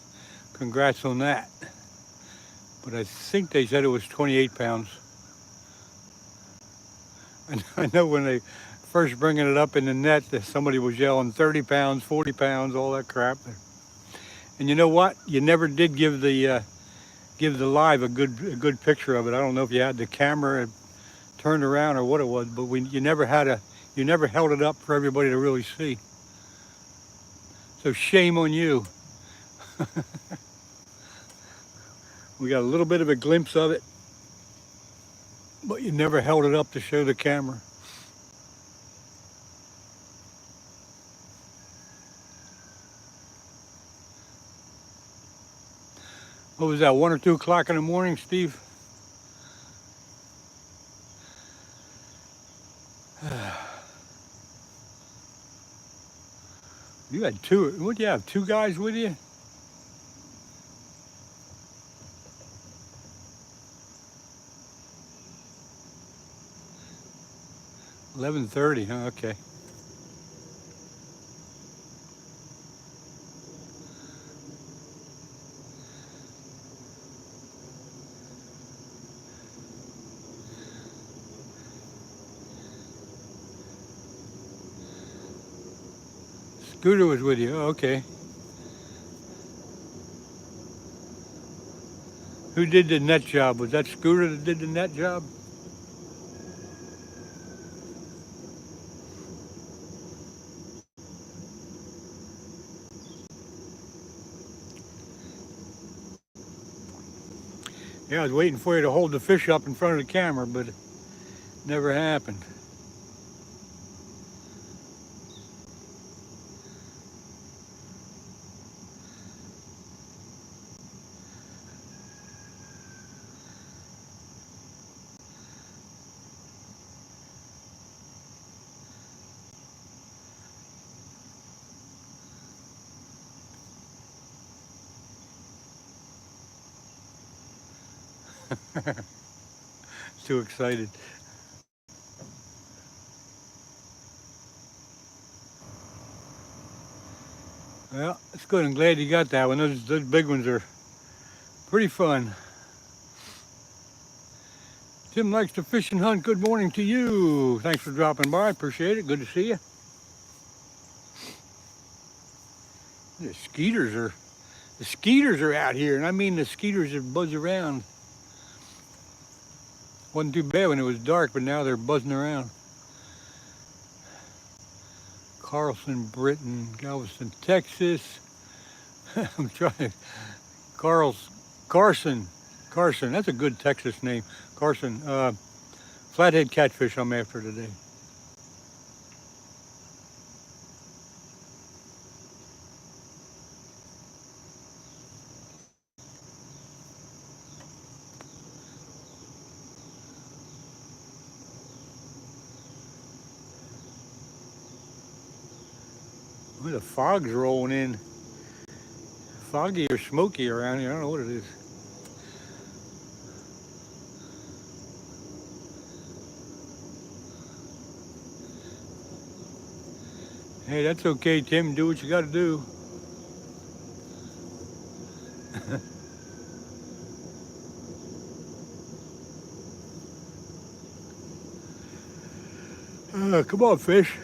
Congrats on that. But I think they said it was 28 pounds. And I know when they first bringing it up in the net, that somebody was yelling 30 pounds, 40 pounds, all that crap. And you know what? You never did give the live a good picture of it. I don't know if you had the camera turned around or what it was, but you never held it up for everybody to really see. So shame on you. We got a little bit of a glimpse of it, but you never held it up to show the camera. What was that, 1 or 2 o'clock in the morning, Steve? You had two, what'd you have, 2 guys with you? $11:30, huh, okay. Scooter was with you, oh, okay. Who did the net job? Was that Scooter that did the net job? Yeah, I was waiting for you to hold the fish up in front of the camera, but it never happened. Too excited. Well, it's good. I'm glad you got that one. Those big ones are pretty fun. Tim likes to fish and hunt. Good morning to you. Thanks for dropping by. Appreciate it. Good to see you. The skeeters are out here, and I mean the skeeters that buzz around. Wasn't too bad when it was dark, but now they're buzzing around. Carlson, Britain, Galveston, Texas. I'm trying. Carson. That's a good Texas name. Carson. Flathead catfish I'm after today. Well, the fog's rolling in. Foggy or smoky around here. I don't know what it is. Hey, that's okay, Tim. Do what you got to do. Come on, fish.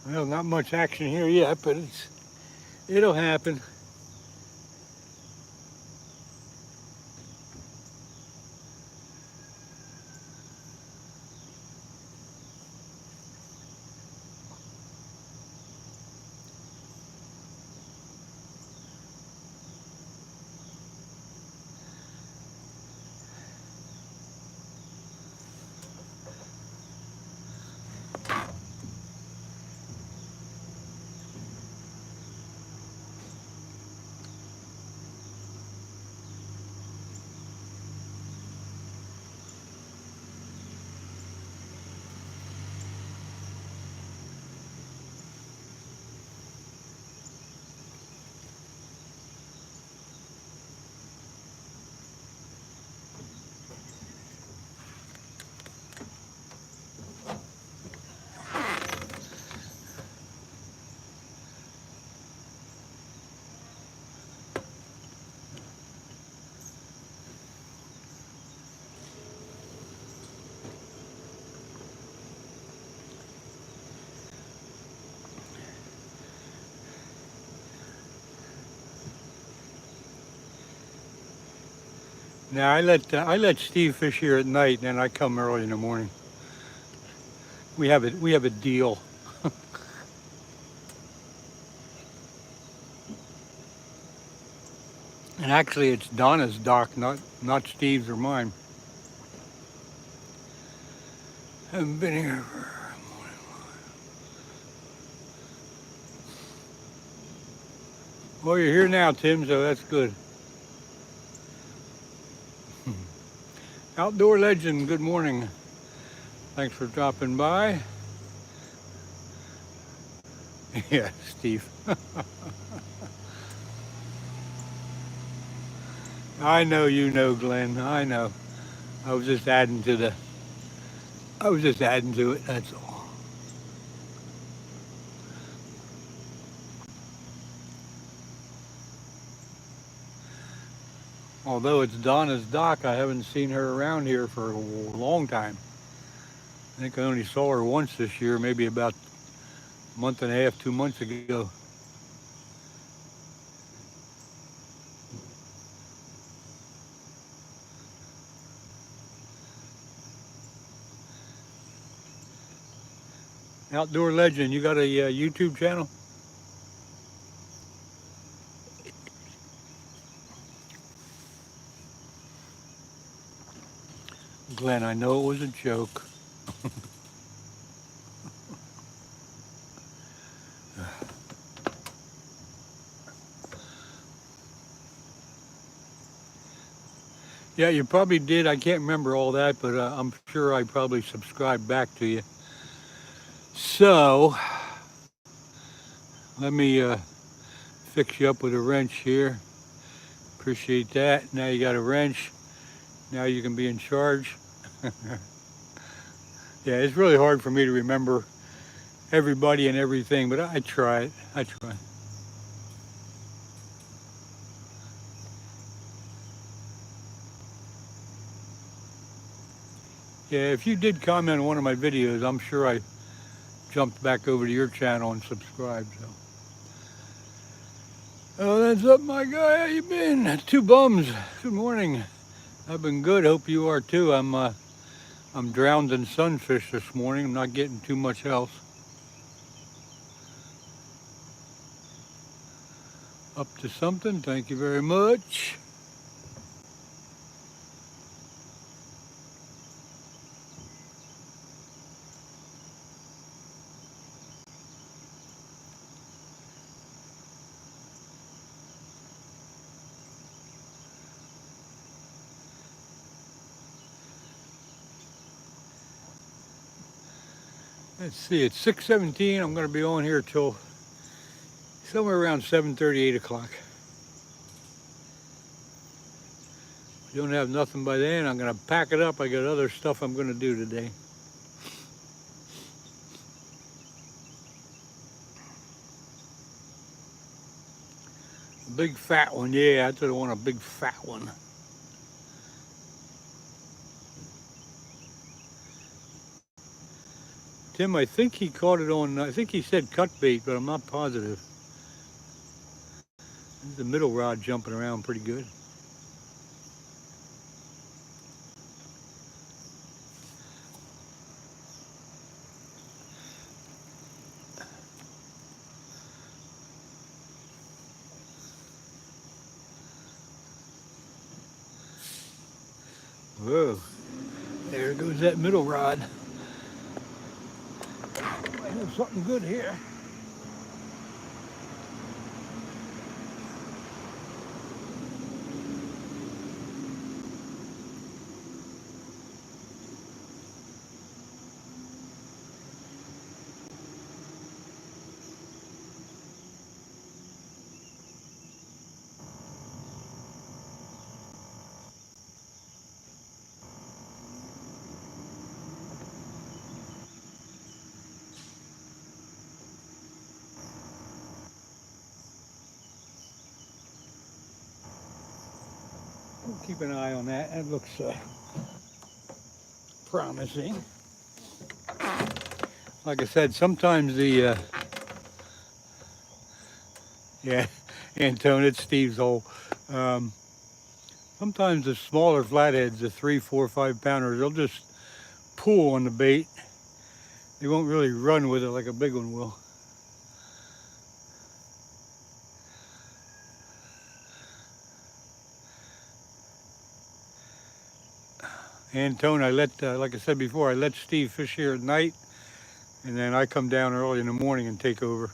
Well, not much action here yet, but it'll happen. Now I let Steve fish here at night, and then I come early in the morning. We have a deal. And actually, it's Donna's dock, not Steve's or mine. Haven't been here for a morning. Well, you're here now, Tim, so that's good. Outdoor Legend, good morning. Thanks for dropping by. Yeah, Steve. I know you know, Glenn. I know. I was just adding to it. That's all. Although it's Donna's dock, I haven't seen her around here for a long time. I think I only saw her once this year, maybe about a month and a half, 2 months ago. Outdoor Legend, you got a YouTube channel? Glenn, I know it was a joke. Yeah, you probably did. I can't remember all that, but I'm sure I probably subscribed back to you. So let me fix you up with a wrench here. Appreciate that. Now you got a wrench. Now you can be in charge. Yeah, it's really hard for me to remember everybody and everything, but I try it. I try. Yeah, if you did comment on one of my videos, I'm sure I jumped back over to your channel and subscribed. So, oh, that's up, my guy. How you been? Two bums. Good morning. I've been good. Hope you are too. I'm drowned in sunfish this morning. I'm not getting too much else. Up to something. Thank you very much. Let's see. It's 6:17. I'm going to be on here till somewhere around 7:30, 8 o'clock. If you don't have nothing by then, I'm going to pack it up. I got other stuff I'm going to do today. A big fat one. Yeah, I sort of want a big fat one. Tim, I think he caught it on, I think he said cut bait, but I'm not positive. There's the middle rod jumping around pretty good. Whoa, there goes that middle rod. I have something good here. We'll keep an eye on that. That looks promising. Like I said, sometimes the, yeah, Antone, it's Steve's hole. Um, Sometimes the smaller flatheads, the 3, 4, 5 pounders, they'll just pull on the bait. They won't really run with it like a big one will. Antone, I let, like I said before, I let Steve fish here at night, and then I come down early in the morning and take over.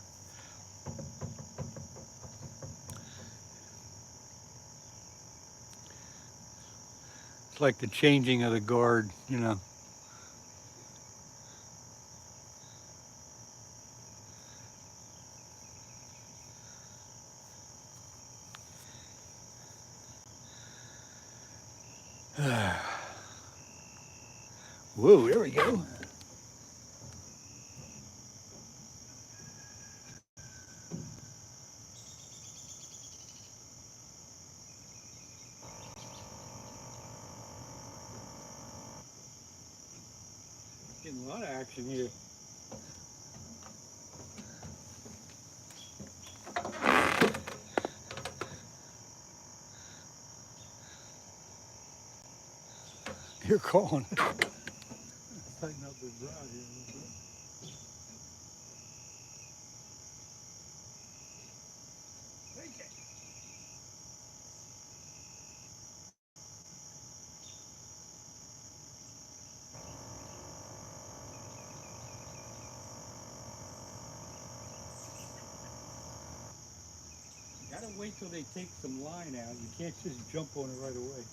It's like the changing of the guard, you know. Whoa, there we go. Getting a lot of action here. You're calling. Tighten up this rod here a little bit. Take it. You gotta wait till they take some line out. You can't just jump on it right away.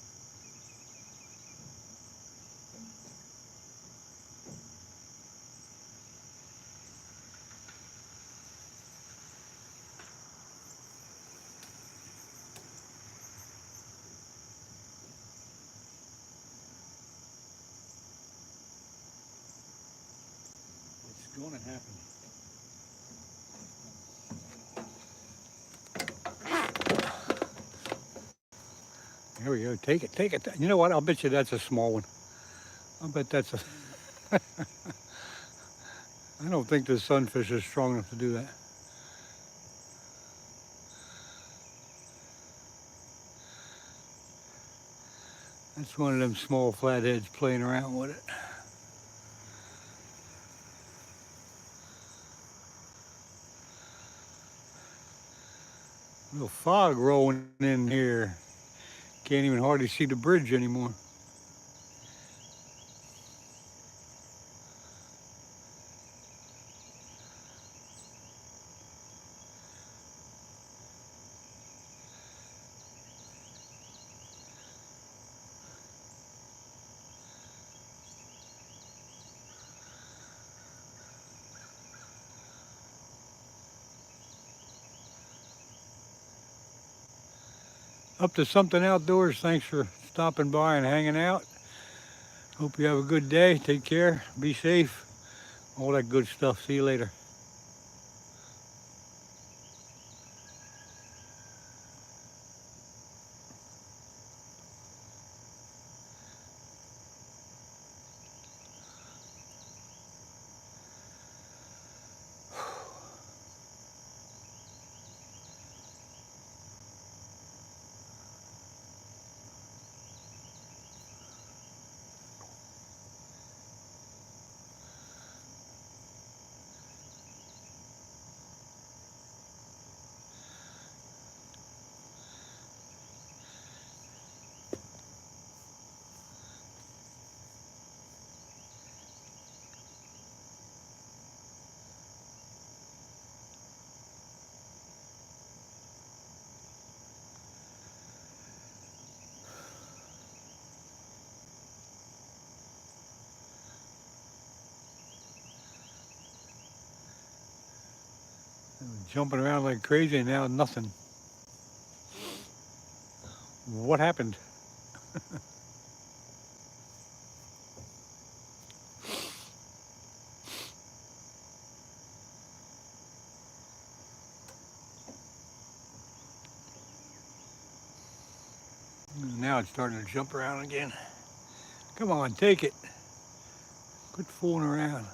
going to happen. Here we go. Take it, take it. You know what? I'll bet you that's a small one. I'll bet that's a... I don't think the sunfish is strong enough to do that. That's one of them small flatheads playing around with it. Little fog rolling in here. Can't even hardly see the bridge anymore. Up to something outdoors. Thanks for stopping by and hanging out. Hope you have a good day. Take care. Be safe. All that good stuff. See you later. Jumping around like crazy and now nothing. What happened? Now it's starting to jump around again. Come on, take it. Quit fooling around.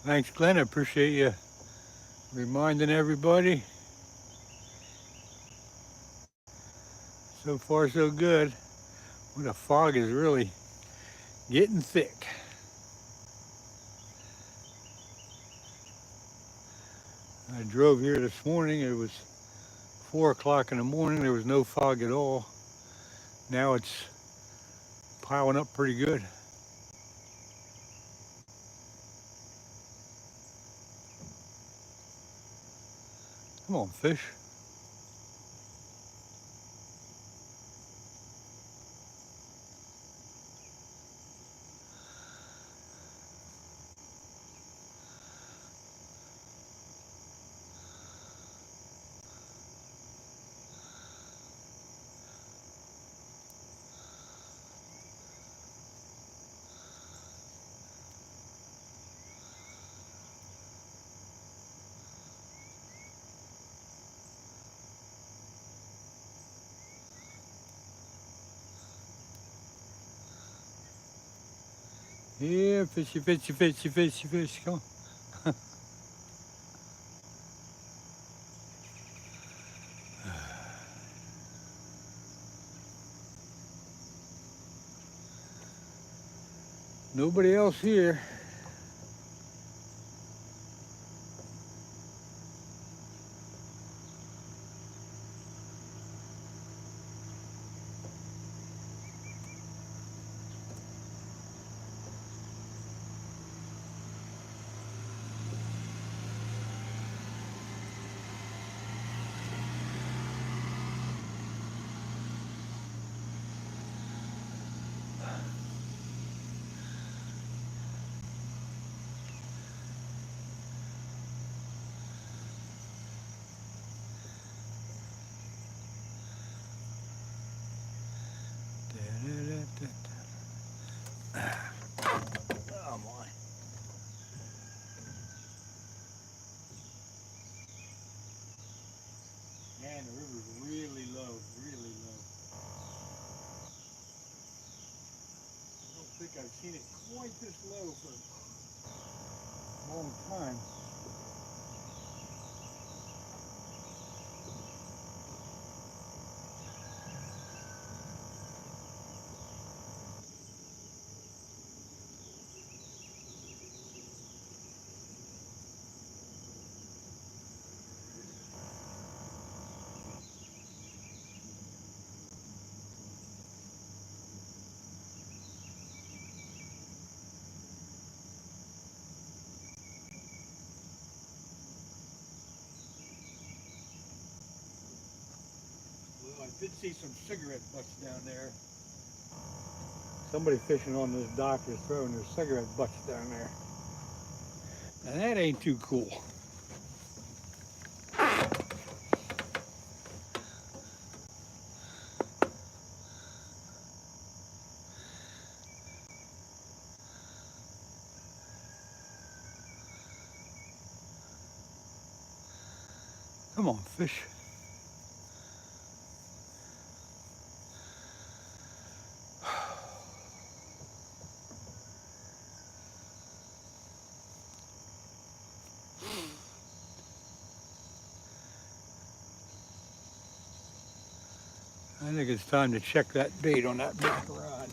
Thanks, Glenn. I appreciate you reminding everybody. So far, so good. Well, the fog is really getting thick. I drove here this morning. It was 4 o'clock in the morning. There was no fog at all. Now it's piling up pretty good. Come on, fish. Yeah, fishy, fishy, fishy, fishy, fish. Come on. Nobody else here. Oh my. Man, the river's really low, really low. I don't think I've seen it quite this low for a long time. Well, I did see some cigarette butts down there. Somebody fishing on this dock is throwing their cigarette butts down there. And that ain't too cool. Come on, fish. I think it's time to check that bait on that big rod.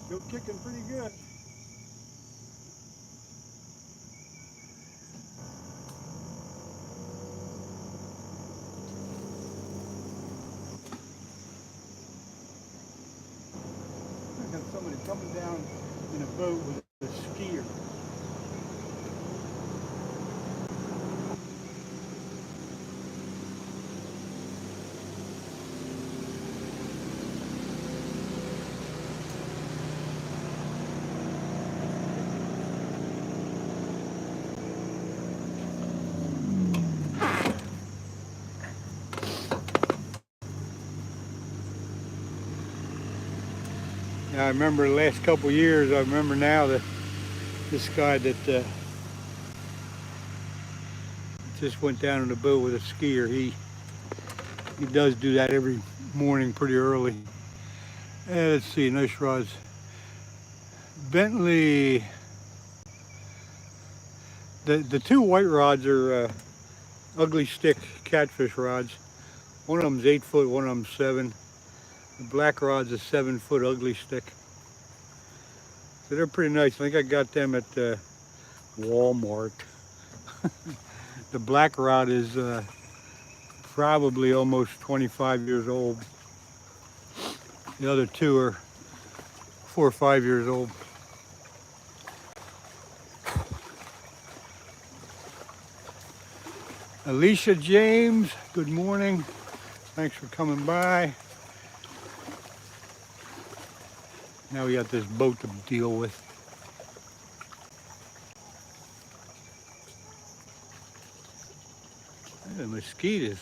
Still kicking pretty good. I got somebody coming down in a boat with a skier. I remember the last couple of years, I remember now that this guy that just went down in the boat with a skier, he does do that every morning pretty early. And let's see, nice rods. Bentley, the two white rods are ugly stick catfish rods. One of them's 8 foot, one of them's 7. The black rod's a 7 foot ugly stick. So they're pretty nice. I think I got them at Walmart. The black rod is probably almost 25 years old. The other two are 4 or 5 years old. Alicia James, good morning. Thanks for coming by. Now we got this boat to deal with. The mosquitoes.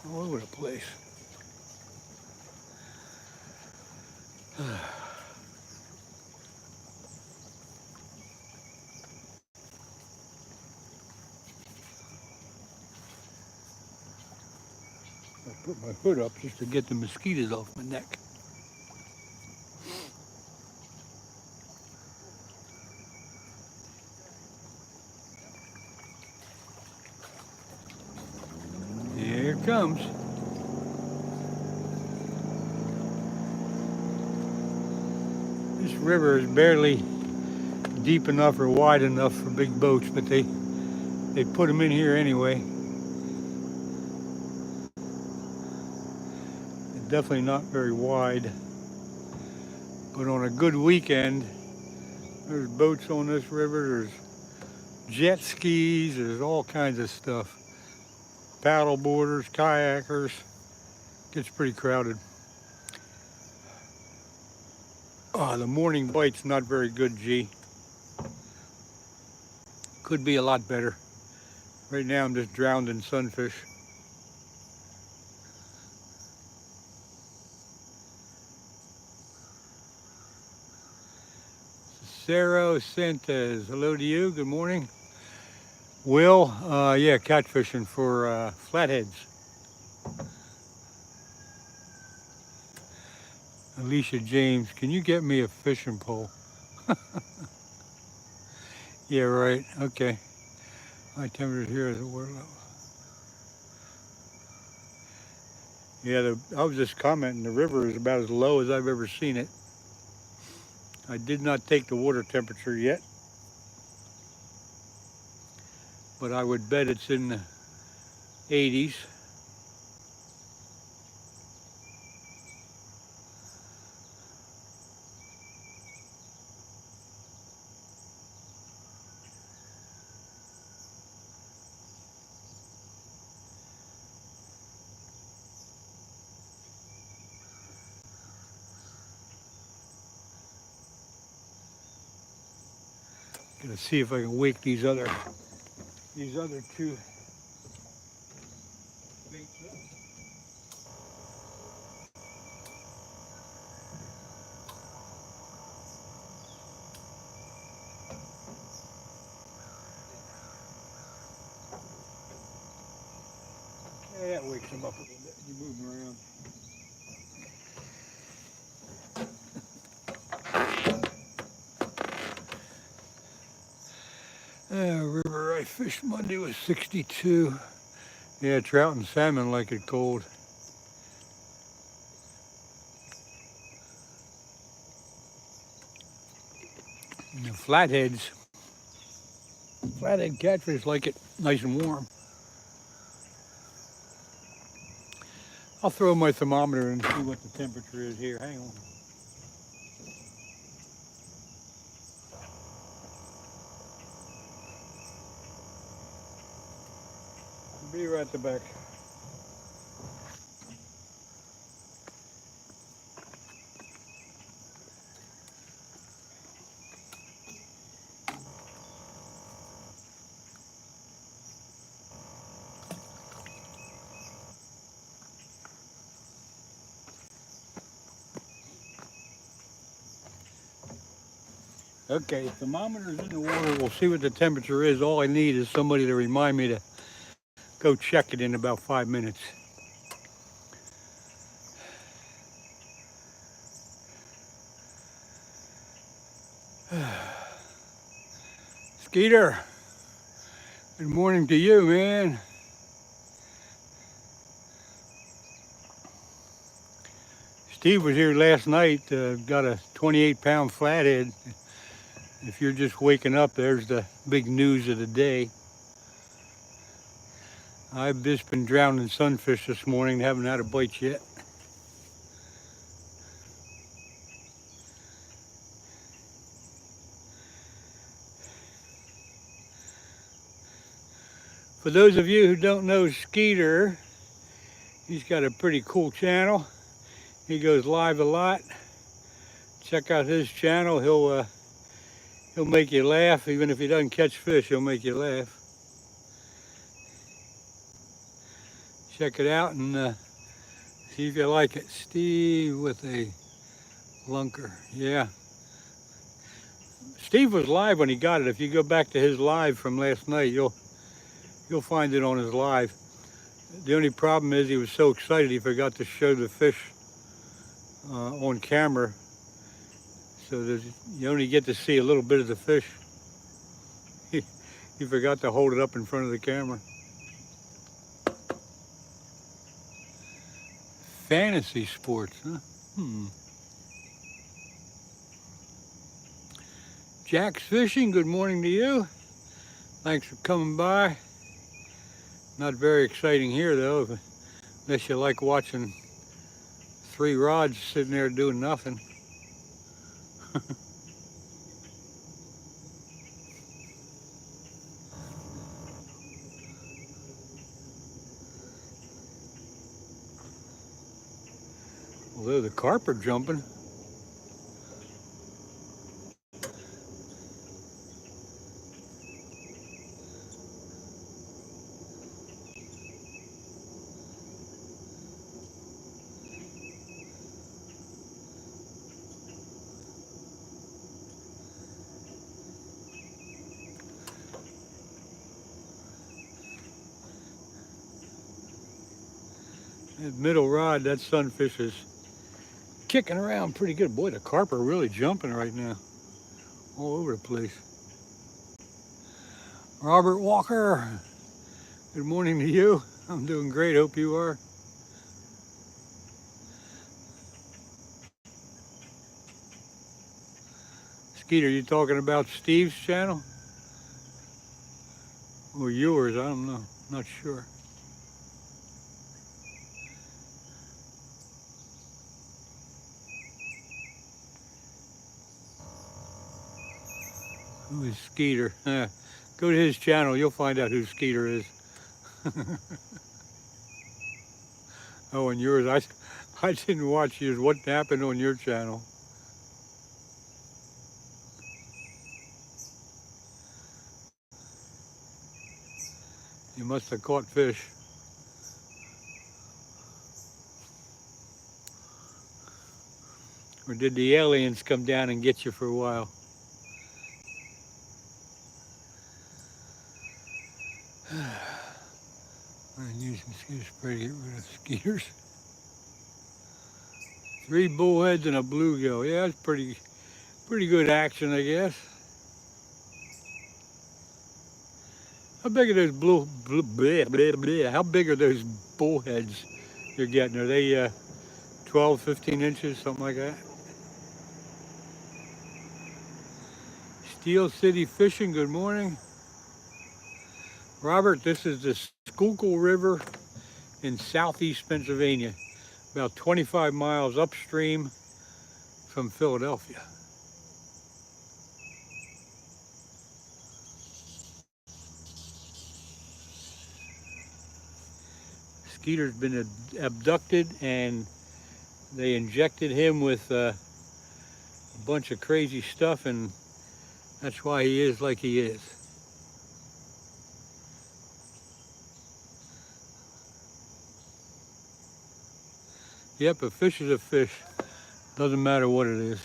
all over the place. I put my hood up just to get the mosquitoes off my neck. Here it comes. This river is barely deep enough or wide enough for big boats, but they put them in here anyway. It's definitely not very wide, but on a good weekend, there's boats on this river, there's jet skis, there's all kinds of stuff. Paddle boarders, kayakers, gets pretty crowded. The morning bite's not very good, G. Could be a lot better. Right now I'm just drowned in sunfish. Cero Santos, hello to you, good morning. Will, yeah, catfishing for flatheads. Alicia James, can you get me a fishing pole? Yeah, right, okay. My temperature here is at water level. Yeah, I was just commenting, the river is about as low as I've ever seen it. I did not take the water temperature yet, but I would bet it's in the 80s. Gonna see if I can wake these other two baits up. Yeah, that wakes them up a little bit. You move them around. River I fished Monday was 62. Yeah, trout and salmon like it cold. And the flathead catfish like it nice and warm. I'll throw my thermometer and see what the temperature is here. Hang on. Be right back. Okay, thermometer's in the water. We'll see what the temperature is. All I need is somebody to remind me to go check it in about 5 minutes. Skeeter, good morning to you, man. Steve was here last night, got a 28-pound flathead. If you're just waking up, there's the big news of the day. I've just been drowning sunfish this morning, haven't had a bite yet. For those of you who don't know Skeeter, he's got a pretty cool channel. He goes live a lot. Check out his channel. He'll make you laugh. Even if he doesn't catch fish, he'll make you laugh. check it out and see if you like it. Steve with a lunker. Yeah. Steve was live when he got it. If you go back to his live from last night, you'll find it on his live. The only problem is he was so excited he forgot to show the fish on camera, so that you only get to see a little bit of the fish. He forgot to hold it up in front of the camera. Fantasy sports, huh? Jack's Fishing, good morning to you. Thanks for coming by. Not very exciting here though, unless you like watching 3 rods sitting there doing nothing. Although the carp are jumping. That middle rod, that sunfish is kicking around pretty good. Boy, the carp are really jumping right now. All over the place. Robert Walker, good morning to you. I'm doing great, hope you are. Skeeter, you talking about Steve's channel? Or yours, I don't know, not sure. Who is Skeeter? Go to his channel, you'll find out who Skeeter is. Oh, and yours, I didn't watch yours. What happened on your channel? You must have caught fish. Or did the aliens come down and get you for a while? I'm using mosquito spray to get rid of skeeters. 3 bullheads and a bluegill. Yeah, it's pretty good action, I guess. How big are those how big are those bullheads you're getting? Are they 12, 15 inches, something like that? Steel City Fishing, good morning. Robert, this is the Schuylkill River in southeast Pennsylvania, about 25 miles upstream from Philadelphia. Skeeter's been abducted and they injected him with a bunch of crazy stuff, and that's why he is like he is. Yep, a fish is a fish. Doesn't matter what it is.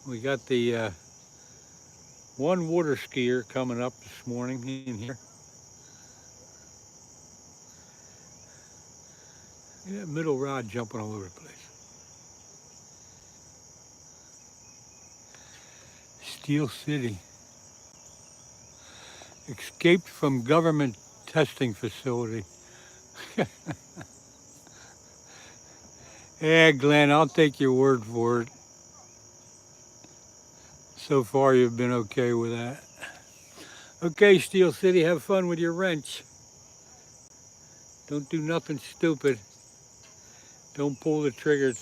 We got the one water skier coming up this morning in here. Yeah, middle rod jumping all over the place. Steel City. Escaped from government testing facility. Yeah, Glenn, I'll take your word for it. So far, you've been okay with that. Okay, Steel City, have fun with your wrench. Don't do nothing stupid. Don't pull the trigger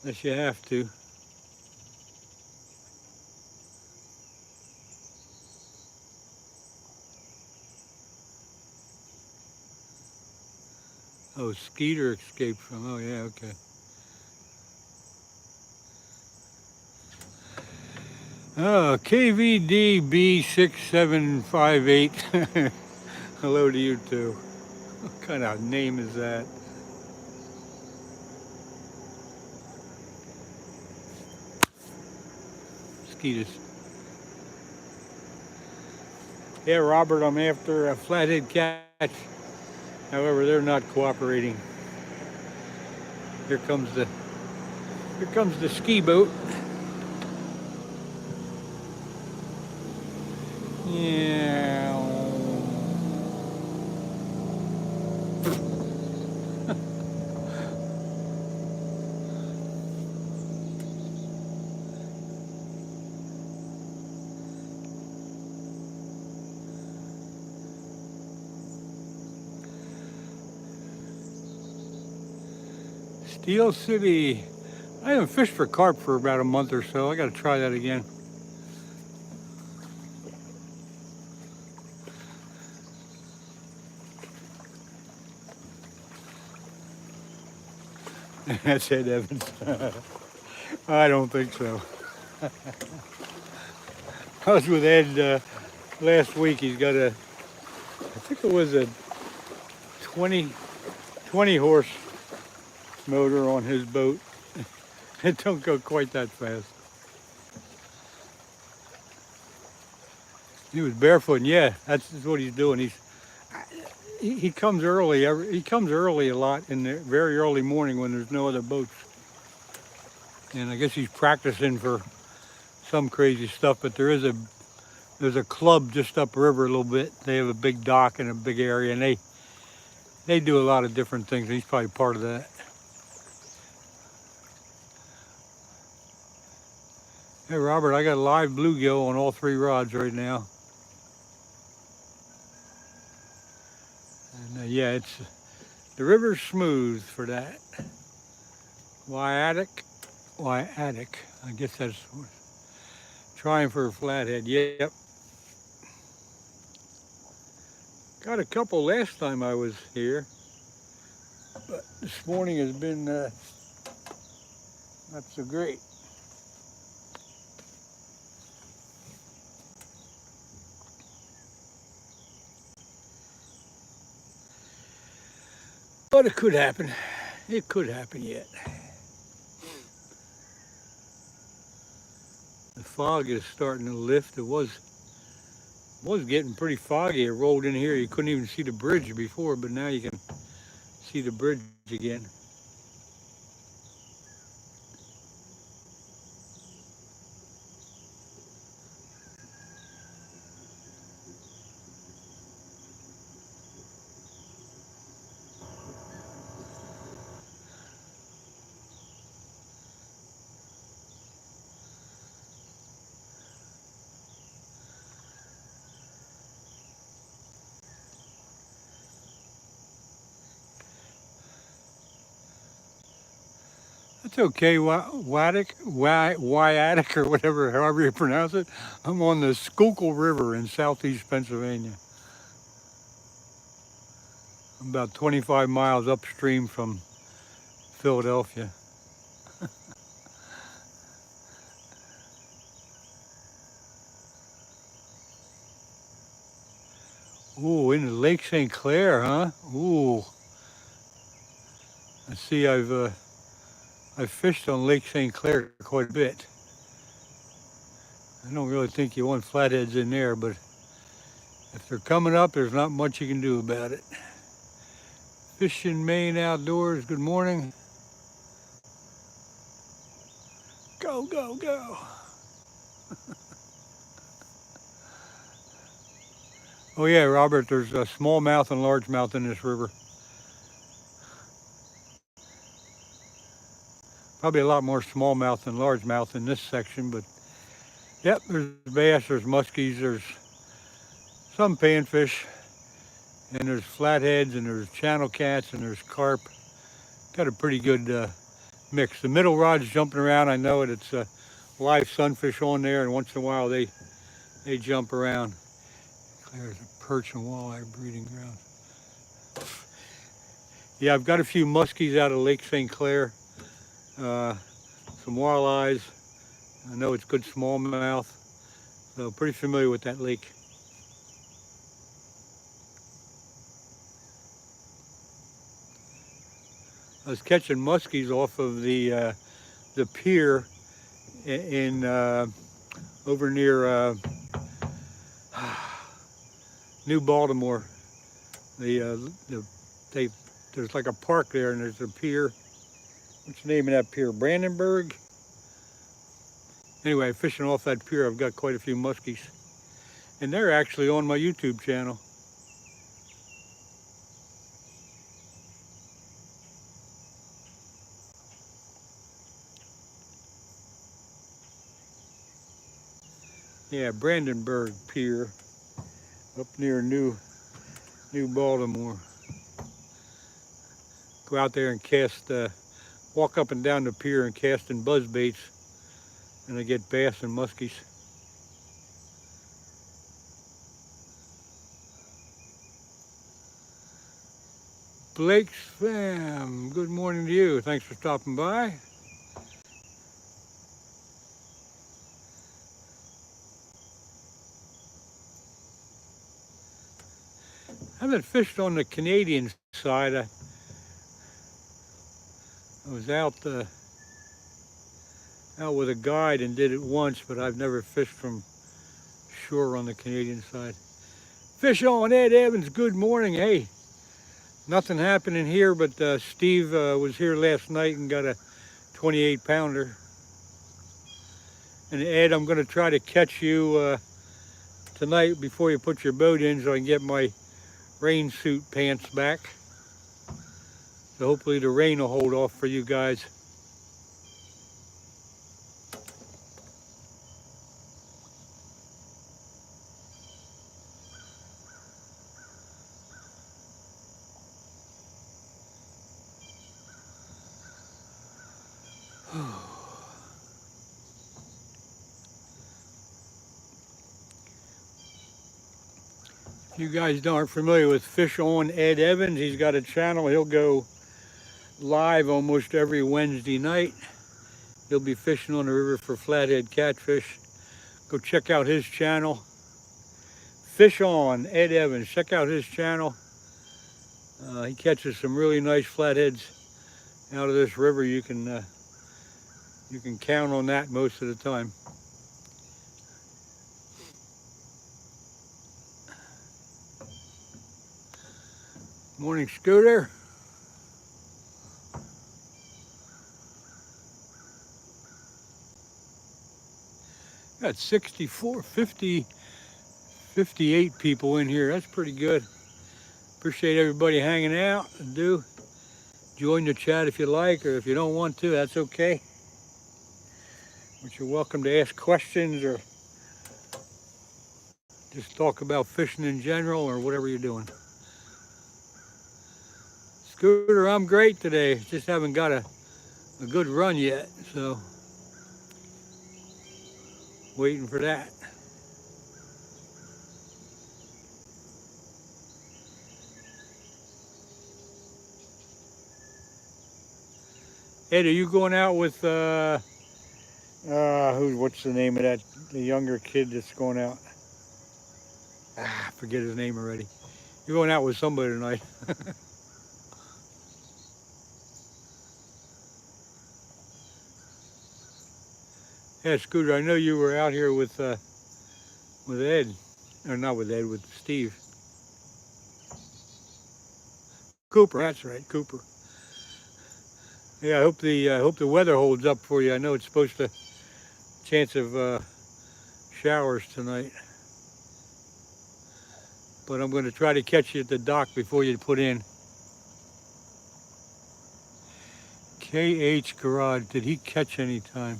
unless you have to. Oh, Skeeter escaped from, oh yeah, okay. Oh, KVDB6758. Hello to you too. What kind of name is that? Skeeters. Yeah, Robert, I'm after a flathead catch. However, they're not cooperating. Here comes the here comes the ski boat. Yeah. Steel City. I haven't fished for carp for about a month or so. I got to try that again. That's Ed Evans. I don't think so. I was with Ed last week. He's got a, I think it was a 20 horse motor on his boat. It don't go quite that fast. He was barefoot, and yeah, that's what he's doing. He comes early. He comes early a lot in the very early morning when there's no other boats. And I guess he's practicing for some crazy stuff. But there's a club just upriver a little bit. They have a big dock and a big area, and they do a lot of different things. He's probably part of that. Hey Robert, I got live bluegill on all 3 rods right now. And yeah, the river's smooth for that. Wyatic. I guess that's trying for a flathead. Yep. Got a couple last time I was here, but this morning has been not so great. But it could happen. It could happen yet. The fog is starting to lift. It was getting pretty foggy. It rolled in here. You couldn't even see the bridge before, but now you can see the bridge again. That's okay, Wyatic, or whatever, however you pronounce it. I'm on the Schuylkill River in southeast Pennsylvania. I'm about 25 miles upstream from Philadelphia. Ooh, into Lake St. Clair, huh? Ooh. I see I've fished on Lake St. Clair quite a bit. I don't really think you want flatheads in there, but if they're coming up, there's not much you can do about it. Fishing Maine Outdoors, good morning. Go, go, go. Oh yeah, Robert, there's a smallmouth and largemouth in this river. Probably a lot more smallmouth than largemouth in this section, but yep, there's bass, there's muskies, there's some panfish, and there's flatheads, and there's channel cats, and there's carp. Got a pretty good mix. The middle rod's jumping around. I know it. It's live sunfish on there, and once in a while they jump around. There's a perch and walleye breeding ground. Yeah, I've got a few muskies out of Lake St. Clair, some walleyes. I know it's good smallmouth, so pretty familiar with that lake. I was catching muskies off of the pier in over near New Baltimore. They there's like a park there, and there's a pier. What's the name of that pier? Brandenburg. Anyway, fishing off that pier, I've got quite a few muskies, and they're actually on my YouTube channel. Yeah, Brandenburg Pier, up near New Baltimore. Go out there and cast, walk up and down the pier and casting buzz baits, and I get bass and muskies. Blake's fam, good morning to you. Thanks for stopping by. I haven't fished on the Canadian side. I was out with a guide and did it once, but I've never fished from shore on the Canadian side. Fish on, Ed Evans, good morning. Hey, nothing happening here, but Steve was here last night and got a 28 pounder. And Ed, I'm gonna try to catch you tonight before you put your boat in so I can get my rain suit pants back. So hopefully the rain will hold off for you guys. If you guys aren't familiar with Fish On Ed Evans, he's got a channel. He'll go live almost every Wednesday night. He'll be fishing on the river for flathead catfish. Go check out his channel. Fish On Ed Evans. Check out his channel. He catches some really nice flatheads out of this river. You can count on that most of the time. Morning, Scooter. Got 64, 50, 58 people in here. That's pretty good. Appreciate everybody hanging out. Do join the chat if you like, or if you don't want to, that's okay. But you're welcome to ask questions or just talk about fishing in general or whatever you're doing. Scooter, I'm great today. Just haven't got a good run yet, so waiting for that. Ed, are you going out with what's the name of that, the younger kid that's going out? I forget his name already. You're going out with somebody tonight. Yeah, Scooter, I know you were out here with Ed, or not with Ed, with Steve. Cooper, that's right, Cooper. Yeah, I hope the weather holds up for you. I know it's supposed to chance of showers tonight, but I'm going to try to catch you at the dock before you put in. KH Garage, did he catch any time?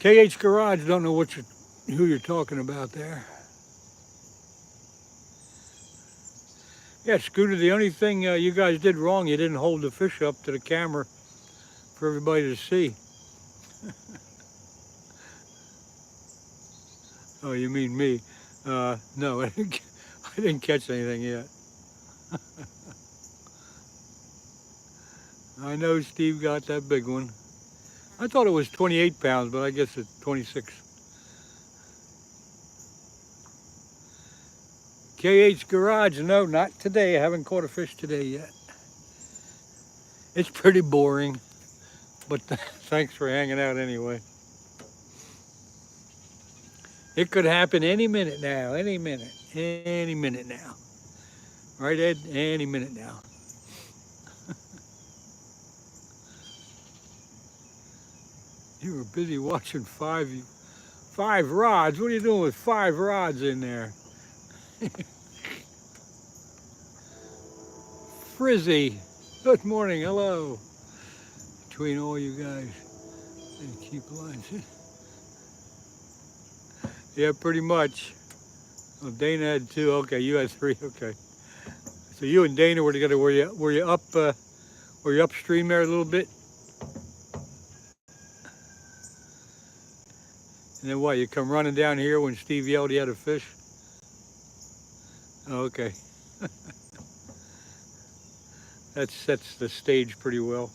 KH Garage, don't know who you're talking about there. Yeah, Scooter, the only thing you guys did wrong, you didn't hold the fish up to the camera for everybody to see. Oh, you mean me? No, I didn't catch anything yet. I know Steve got that big one. I thought it was 28 pounds, but I guess it's 26. KH Garage, no, not today. I haven't caught a fish today yet. It's pretty boring, but thanks for hanging out anyway. It could happen any minute now, any minute now. Right, Ed? Any minute now. You were busy watching five rods. What are you doing with 5 rods in there? Frizzy, good morning, hello. Between all you guys, and keep lines. Yeah, pretty much. Well, Dana had 2. Okay, you had 3. Okay. So you and Dana were together. Were you up? Were you upstream there a little bit? And then what? You come running down here when Steve yelled he had a fish? Oh, okay. That sets the stage pretty well.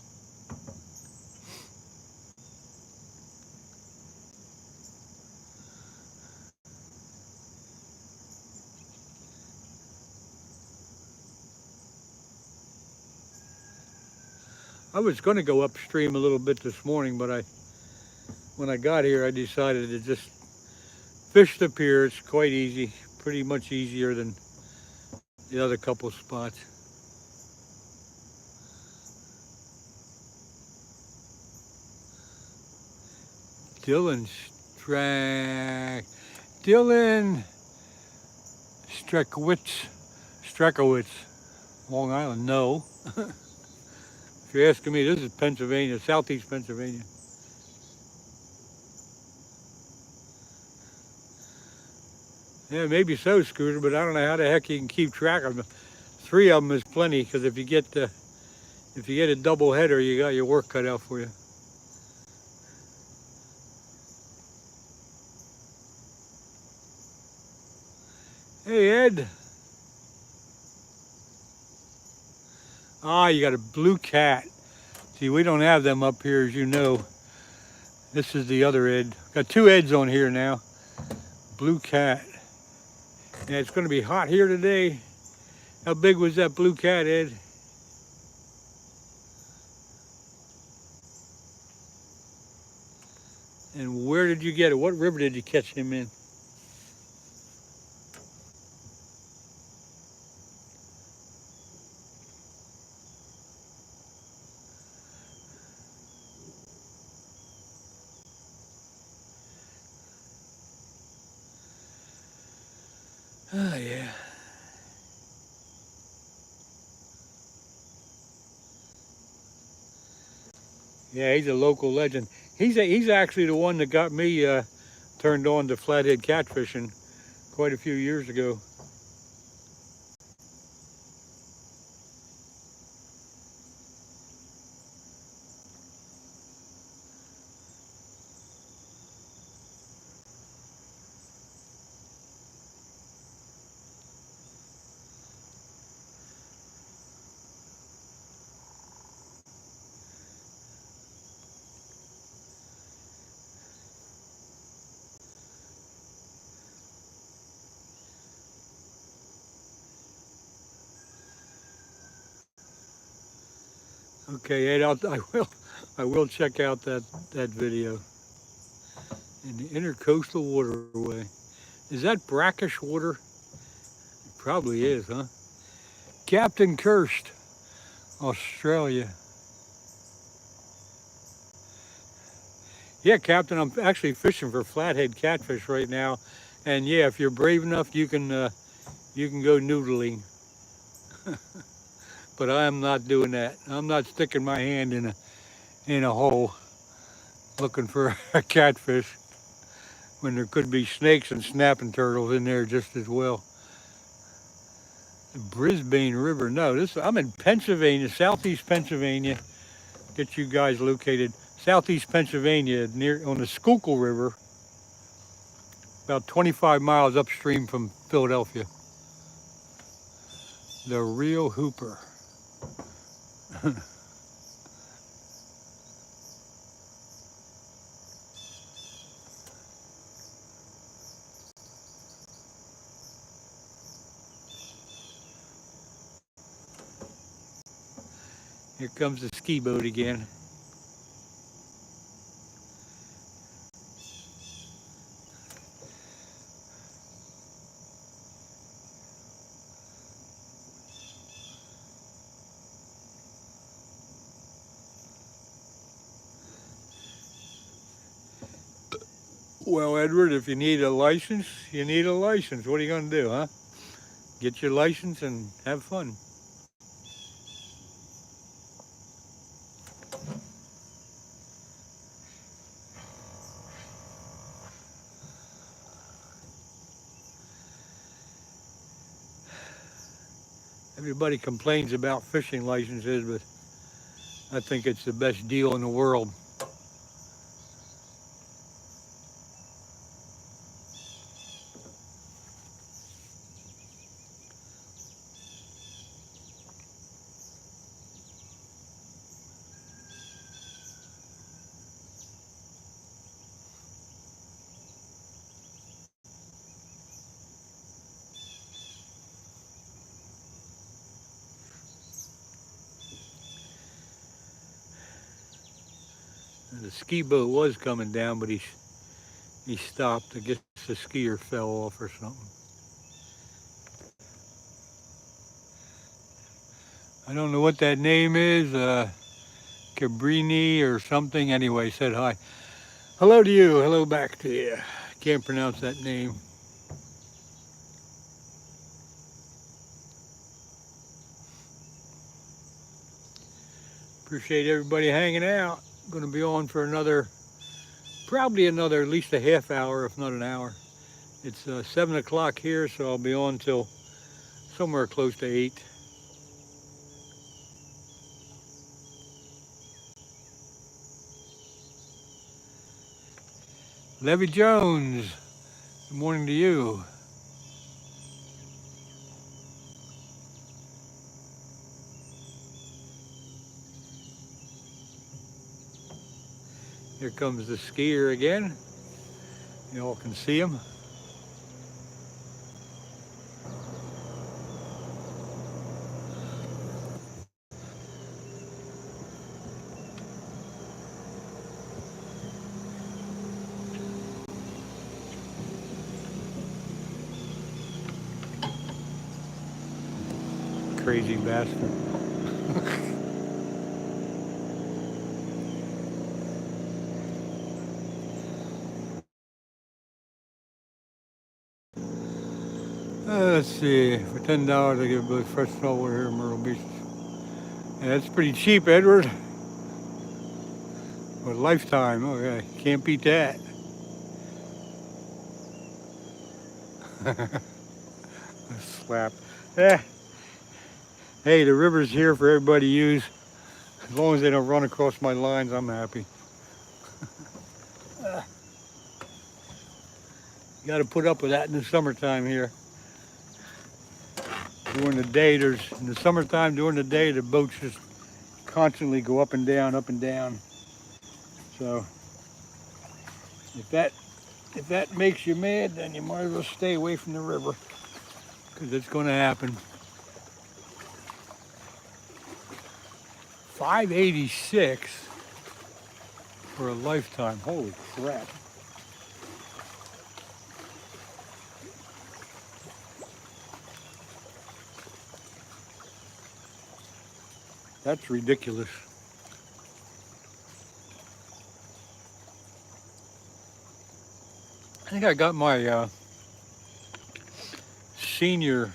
I was going to go upstream a little bit this morning, but when I got here, I decided to just fish the pier. It's quite easy, pretty much easier than the other couple spots. Dylan Strekowitz, Long Island, no. If you're asking me, this is Pennsylvania, southeast Pennsylvania. Yeah, maybe so, Scooter, but I don't know how the heck you can keep track of them. 3 of them is plenty, because if you get a double header, you got your work cut out for you. Hey, Ed. Ah, you got a blue cat. See, we don't have them up here, as you know. This is the other Ed. Got 2 Eds on here now. Blue cat. Yeah, it's going to be hot here today. How big was that blue cat, Ed? And where did you get it? What river did you catch him in? Oh, yeah. Yeah, he's a local legend. He's actually the one that got me turned on to flathead catfishing quite a few years ago. Okay, Ed, I will check out that video. In the intercoastal waterway. Is that brackish water? It probably is, huh? Captain Kirst, Australia. Yeah, Captain, I'm actually fishing for flathead catfish right now. And yeah, if you're brave enough, you can go noodling. But I am not doing that. I'm not sticking my hand in a hole looking for a catfish when there could be snakes and snapping turtles in there just as well. The Brisbane River. No, I'm in Pennsylvania, southeast Pennsylvania. Get you guys located. Southeast Pennsylvania, on the Schuylkill River, about 25 miles upstream from Philadelphia. The real hooper. Here comes the ski boat again. Well, Edward, if you need a license, you need a license. What are you going to do, huh? Get your license and have fun. Everybody complains about fishing licenses, but I think it's the best deal in the world. The ski boat was coming down, but he stopped. I guess the skier fell off or something. I don't know what that name is, Cabrini or something. Anyway, said hi. Hello to you. Hello back to you. Can't pronounce that name. Appreciate everybody hanging out. Going to be on for probably another at least a half hour, if not an hour. It's 7 o'clock here, so I'll be on till somewhere close to 8. Levy Jones, good morning to you. Here comes the skier again. You all can see him. Crazy bastard. Let's see, for $10 I get both fresh saltwater here in Myrtle Beach. Yeah, that's pretty cheap, Edward. For a lifetime, okay, can't beat that. Slap. Yeah. Hey, the river's here for everybody to use. As long as they don't run across my lines, I'm happy. You got to put up with that in the summertime here. During the day, in the summertime, during the day, the boats just constantly go up and down, up and down. So if that makes you mad, then you might as well stay away from the river, because it's going to happen. 586 for a lifetime. Holy crap. That's ridiculous. I think I got my senior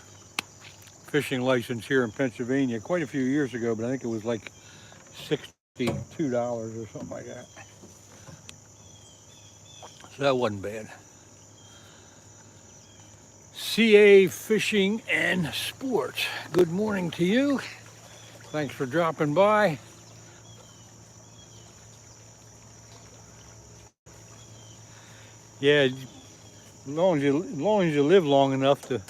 fishing license here in Pennsylvania quite a few years ago, but I think it was like $62 or something like that. So that wasn't bad. CA Fishing and Sports. Good morning to you. Thanks for dropping by. Yeah, as long as you live long enough to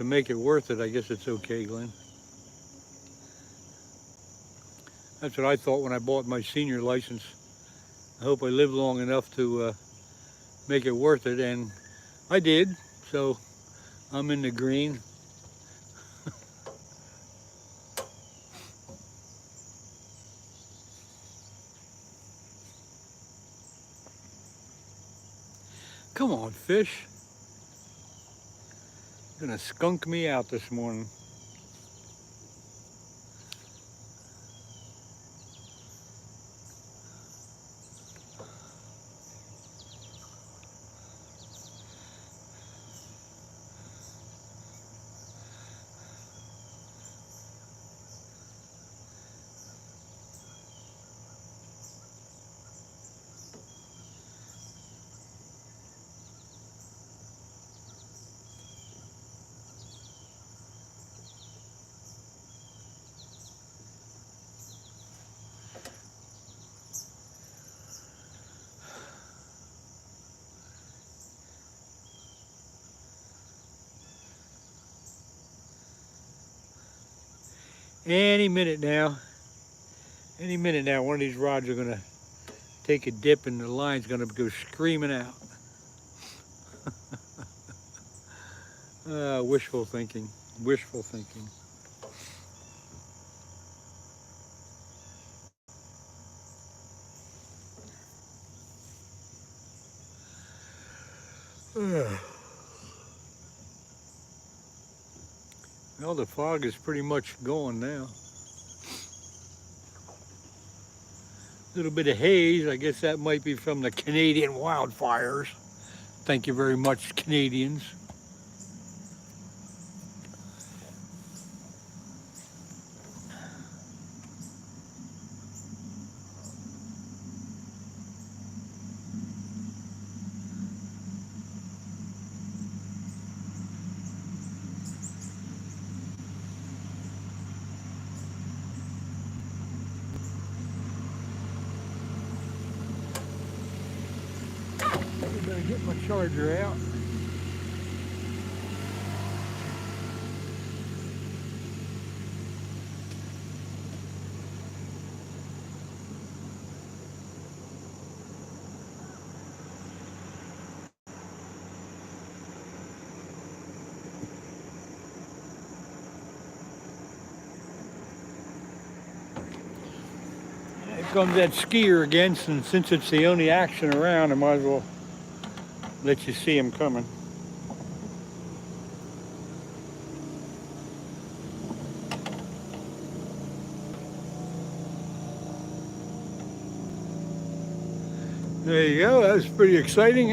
make it worth it, I guess it's okay, Glenn. That's what I thought when I bought my senior license. I hope I live long enough to make it worth it, and I did, so I'm in the green. on, fish. Gonna skunk me out this morning. Any minute now, one of these rods are gonna take a dip and the line's gonna go screaming out. Wishful thinking, wishful thinking. Well, the fog is pretty much gone now. A little bit of haze, I guess that might be from the Canadian wildfires. Thank you very much, Canadians. I better get my charger out. Here comes that skier again, and since it's the only action around, I might as well let you see him coming. There you go, that was pretty exciting.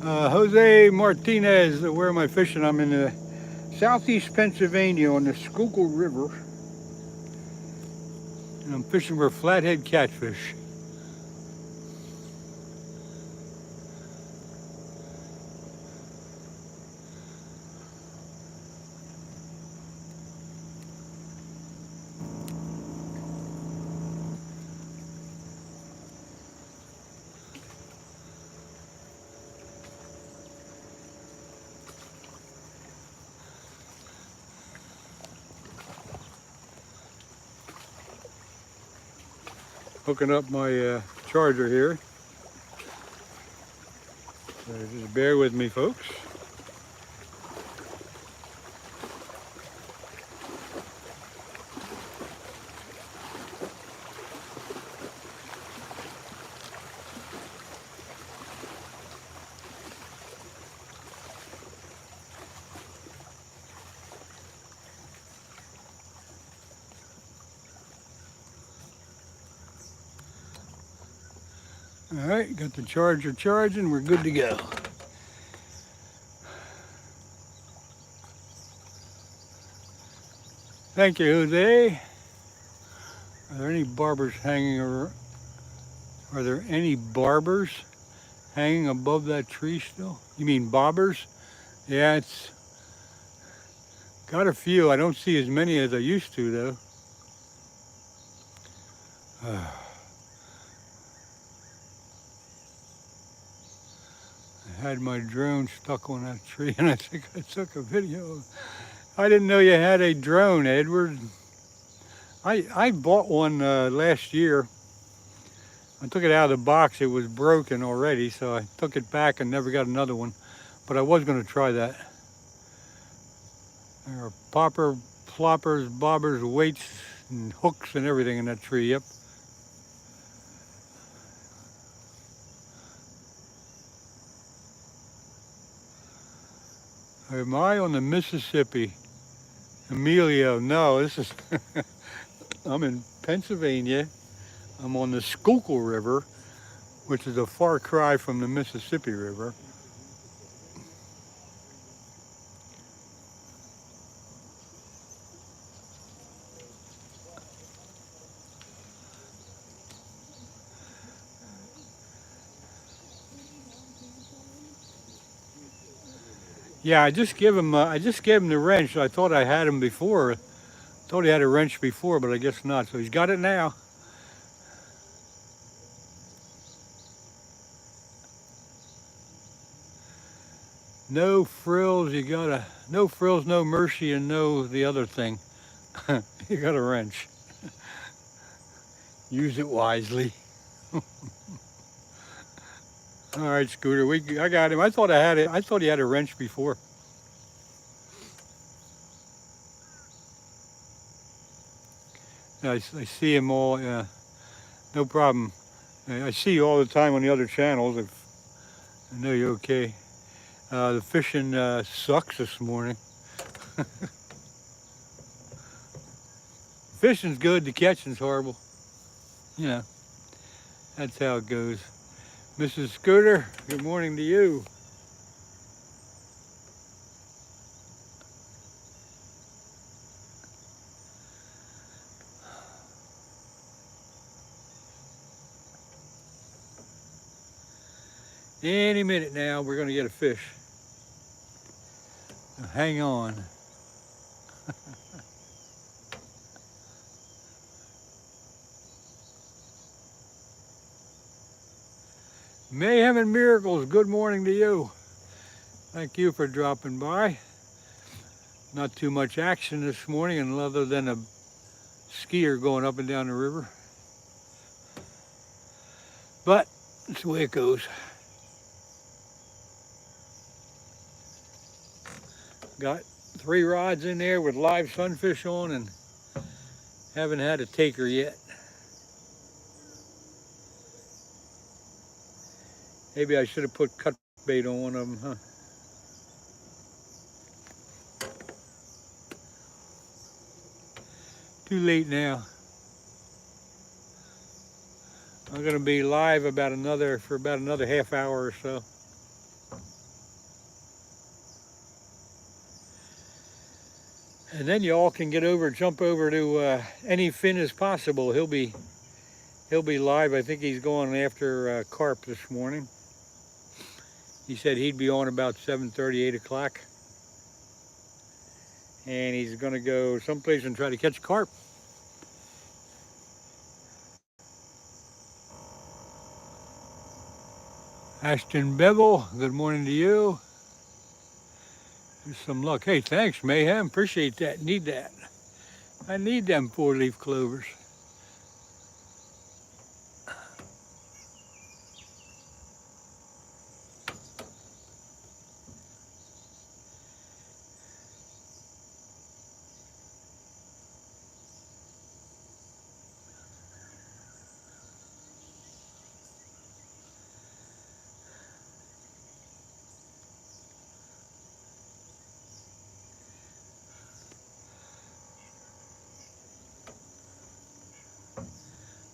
Jose Martinez, where am I fishing? I'm in southeast Pennsylvania on the Schuylkill River. And I'm fishing for flathead catfish. Hooking up my charger here. So just bear with me, folks. All right, got the charger charging, we're good to go. Thank you, Jose. Are there any barbers hanging around? Are there any barbers hanging above that tree still? You mean bobbers? Yeah, it's got a few. I don't see as many as I used to, though. I had my drone stuck on that tree, and I think I took a video. I didn't know you had a drone, Edward. I bought one last year. I took it out of the box. It was broken already, so I took it back and never got another one. But I was going to try that. There are popper, ploppers, bobbers, weights, and hooks and everything in that tree, yep. Am I on the Mississippi? Emilio, no, this is, I'm in Pennsylvania. I'm on the Schuylkill River, which is a far cry from the Mississippi River. Yeah, I just gave him the wrench. I thought I had him before. Thought he had a wrench before, but I guess not. So he's got it now. No frills, no frills, no mercy, and no the other thing. You got a wrench. Use it wisely. All right, Scooter, I got him. I thought I had it. I thought he had a wrench before. I see him all. No problem. I see you all the time on the other channels. I know you're okay. The fishing sucks this morning. Fishing's good, the catching's horrible. You know, that's how it goes. Mrs. Scooter, good morning to you. Any minute now, we're gonna get a fish. Now, hang on. Mayhem and Miracles, good morning to you. Thank you for dropping by. Not too much action this morning, other than a skier going up and down the river. But that's the way it goes. Got 3 rods in there with live sunfish on and haven't had a taker yet. Maybe I should have put cut bait on one of them, huh? Too late now. I'm gonna be live for about another half hour or so. And then you all can jump over to Any Fin Is Possible. He'll be live. I think he's going after carp this morning. He said he'd be on about 7:30, 8 o'clock. And he's gonna go someplace and try to catch carp. Ashton Bevel, good morning to you. Here's some luck. Hey, thanks, Mayhem. Appreciate that. Need that. I need them 4-leaf clovers.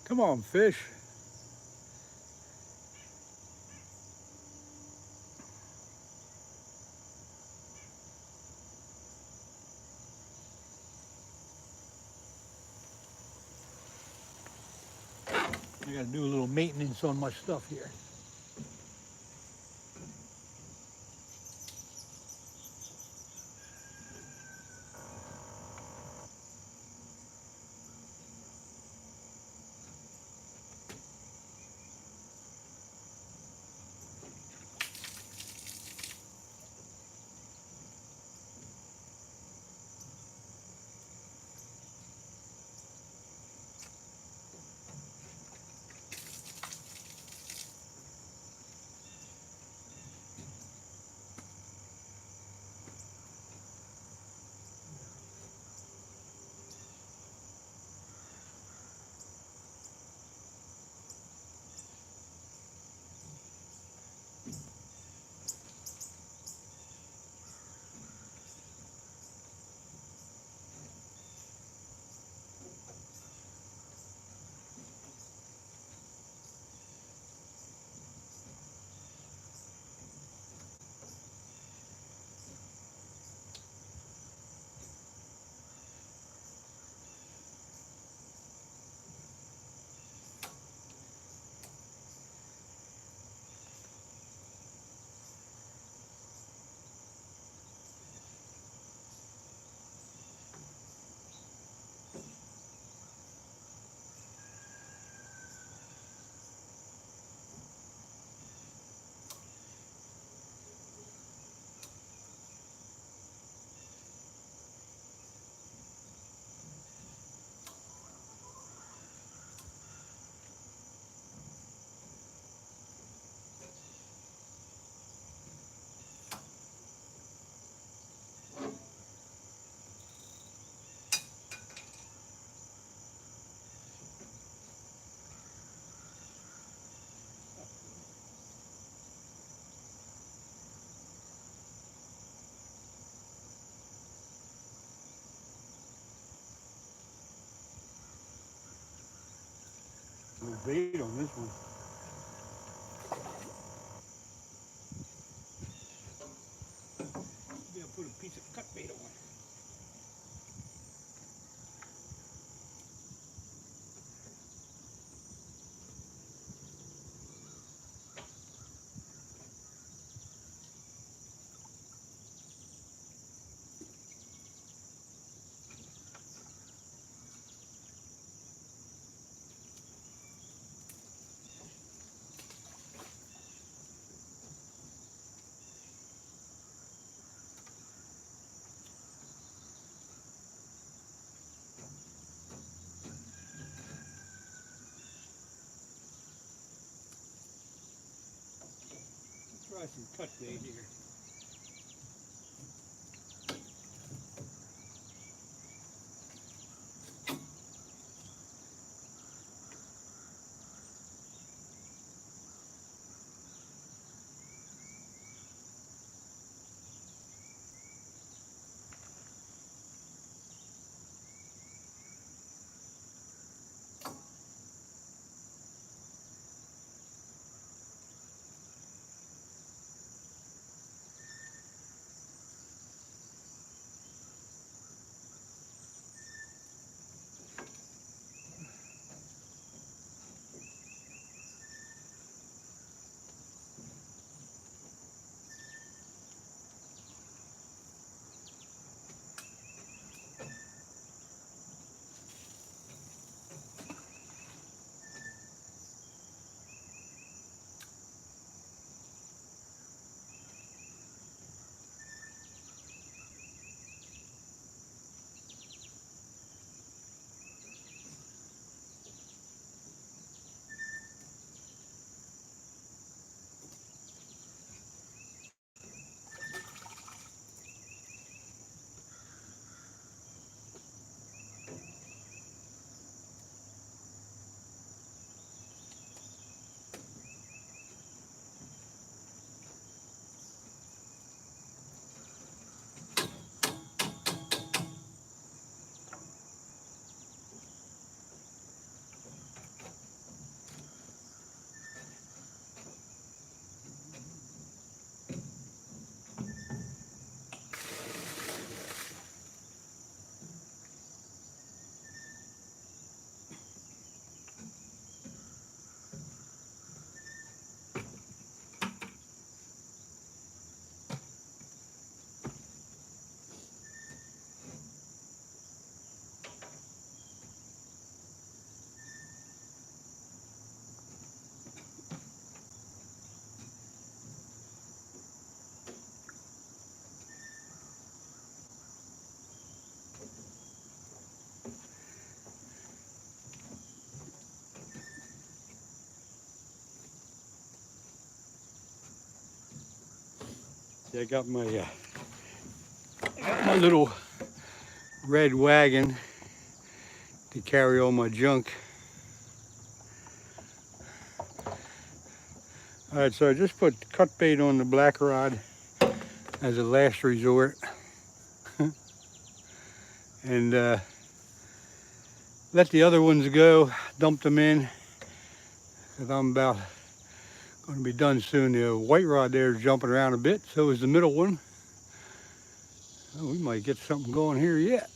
Come on, fish. I gotta do a little maintenance on my stuff here. bait on this one. Maybe I'll put a piece of cut bait on. Try some cut bait here. See, I got my little red wagon to carry all my junk. All right, so I just put cut bait on the black rod as a last resort. And let the other ones go, dump them in, because I'm about going to be done soon. The white rod there is jumping around a bit, so is the middle one. Oh, we might get something going here yet.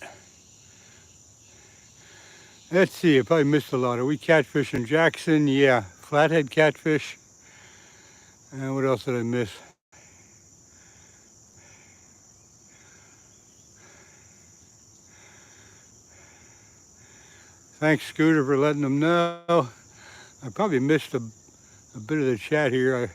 Let's see, I probably missed a lot. Are we catfishing Jackson? Yeah, flathead catfish. And what else did I miss? Thanks, Scooter, for letting them know. I probably missed a bit of the chat here.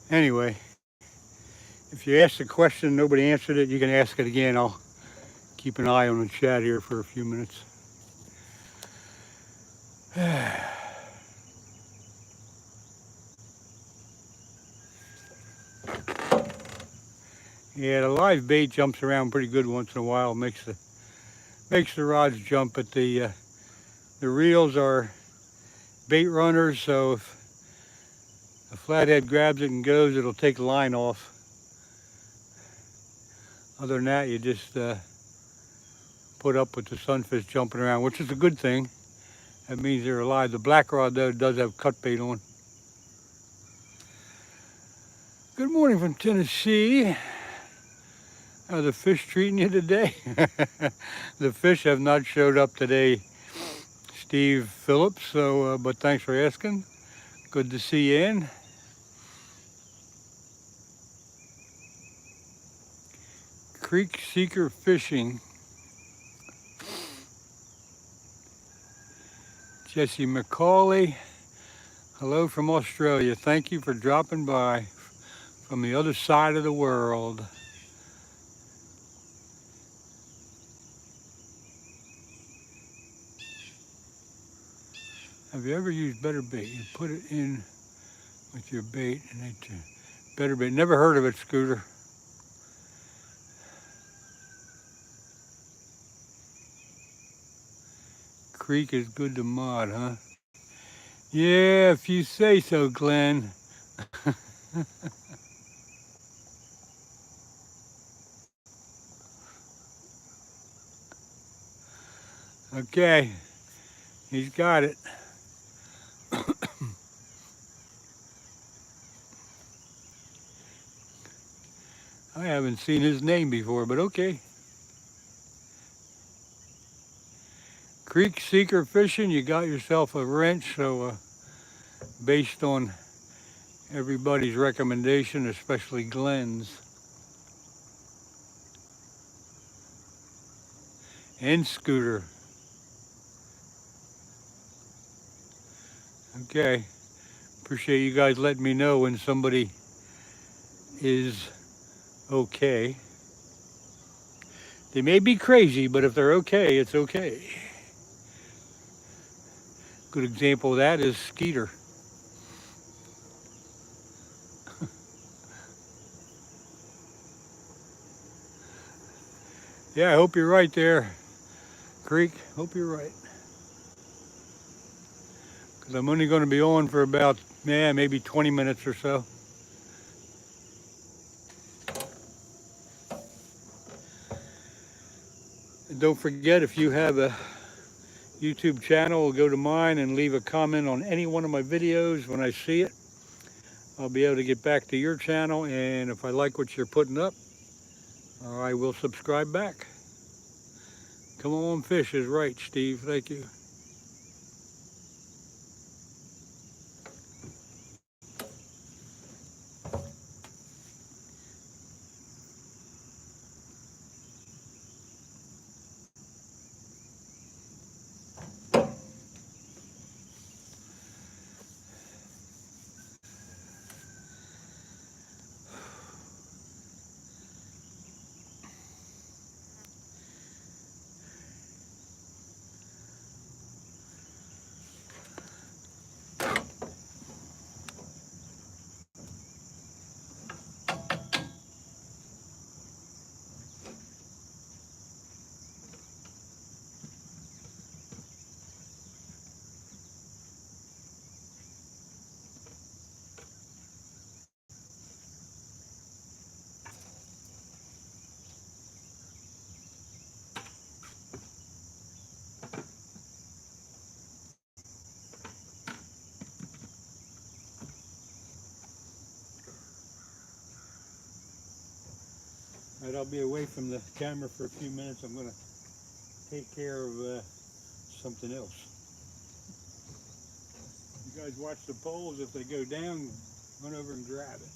Anyway, if you asked a question, nobody answered it, you can ask it again. I'll keep an eye on the chat here for a few minutes. Yeah, the live bait jumps around pretty good once in a while. Makes the rods jump, but the reels are bait runners, so if The flathead grabs it and goes, it'll take the line off. Other than that, you just put up with the sunfish jumping around, which is a good thing. That means they're alive. The black rod, though, does have cut bait on. Good morning from Tennessee. How's the fish treating you today? The fish have not showed up today, Steve Phillips, so, but thanks for asking. Good to see you in. Creek Seeker Fishing. Jesse McCauley, hello from Australia. Thank you for dropping by from the other side of the world. Have you ever used better bait? You put it in with your bait and it better bait. Never heard of it, Scooter. Creek is good to mod, huh? Yeah, if you say so, Glenn. Okay, he's got it. I haven't seen his name before, but okay. Creek Seeker Fishing, you got yourself a wrench, so based on everybody's recommendation, especially Glenn's and Scooter. Okay, appreciate you guys letting me know when somebody is okay. They may be crazy, but if they're okay, it's okay. Good example of that is Skeeter. Yeah, I hope you're right there, Creek. Hope you're right. Because I'm only going to be on for about, maybe 20 minutes or so. And don't forget, if you have a YouTube channel, go to mine and leave a comment on any one of my videos. When I see it, I'll be able to get back to your channel, and if I like what you're putting up, I will subscribe back. Come on, fish is right, Steve. Thank you. All right, I'll be away from the camera for a few minutes. I'm going to take care of something else. You guys watch the poles. If they go down, run over and grab it.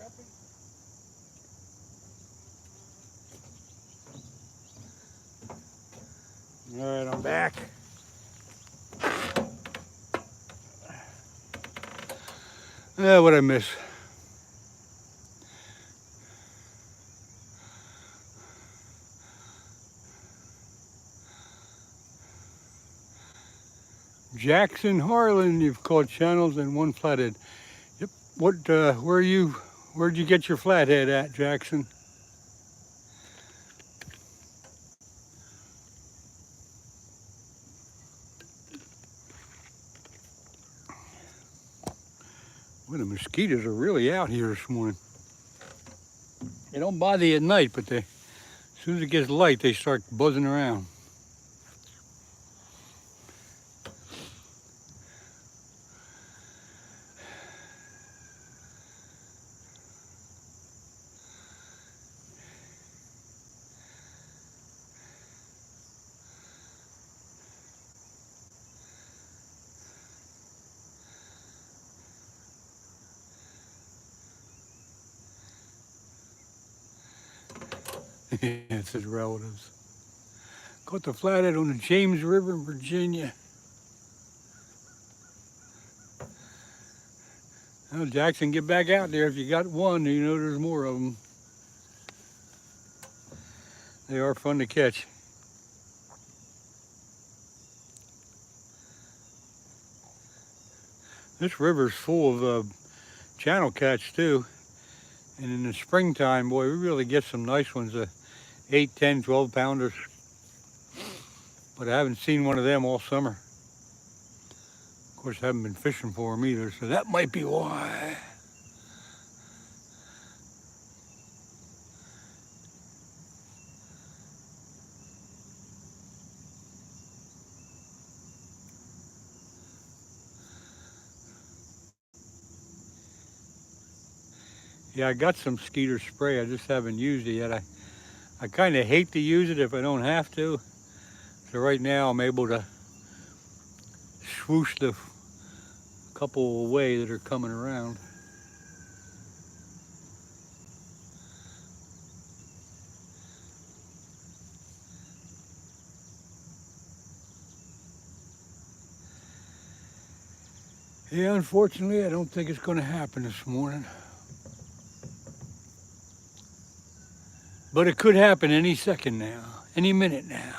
All right, I'm back. What'd I miss? Jackson Harlan, you've caught channels and one flathead. Yep. Where'd you get your flathead at, Jackson? Well, the mosquitoes are really out here this morning. They don't bother you at night, but as soon as it gets light, they start buzzing around. It's his relatives. Caught the flathead on the James River in Virginia. Well, Jackson, get back out there. If you got one, you know there's more of them. They are fun to catch. This river's full of channel catch too. And in the springtime, boy, we really get some nice ones, 8, 10, 12 pounders. But I haven't seen one of them all summer. Of course, I haven't been fishing for them either, so that might be why. Yeah, I got some Skeeter spray. I just haven't used it yet. I kind of hate to use it if I don't have to. So right now I'm able to swoosh the couple away that are coming around. Yeah, unfortunately, I don't think it's going to happen this morning. But it could happen any second now, any minute now.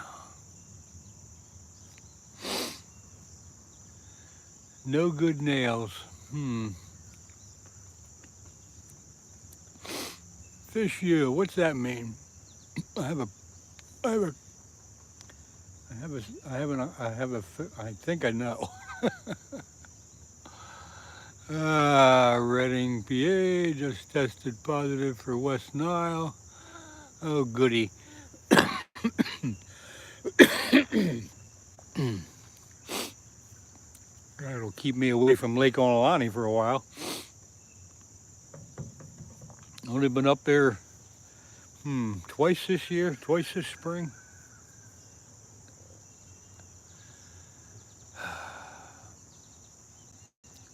No good nails. Fish you, what's that mean? I think I know. Reading, PA, just tested positive for West Nile. Oh, goody. That'll keep me away from Lake Onalani for a while. Only been up there, twice this year, twice this spring.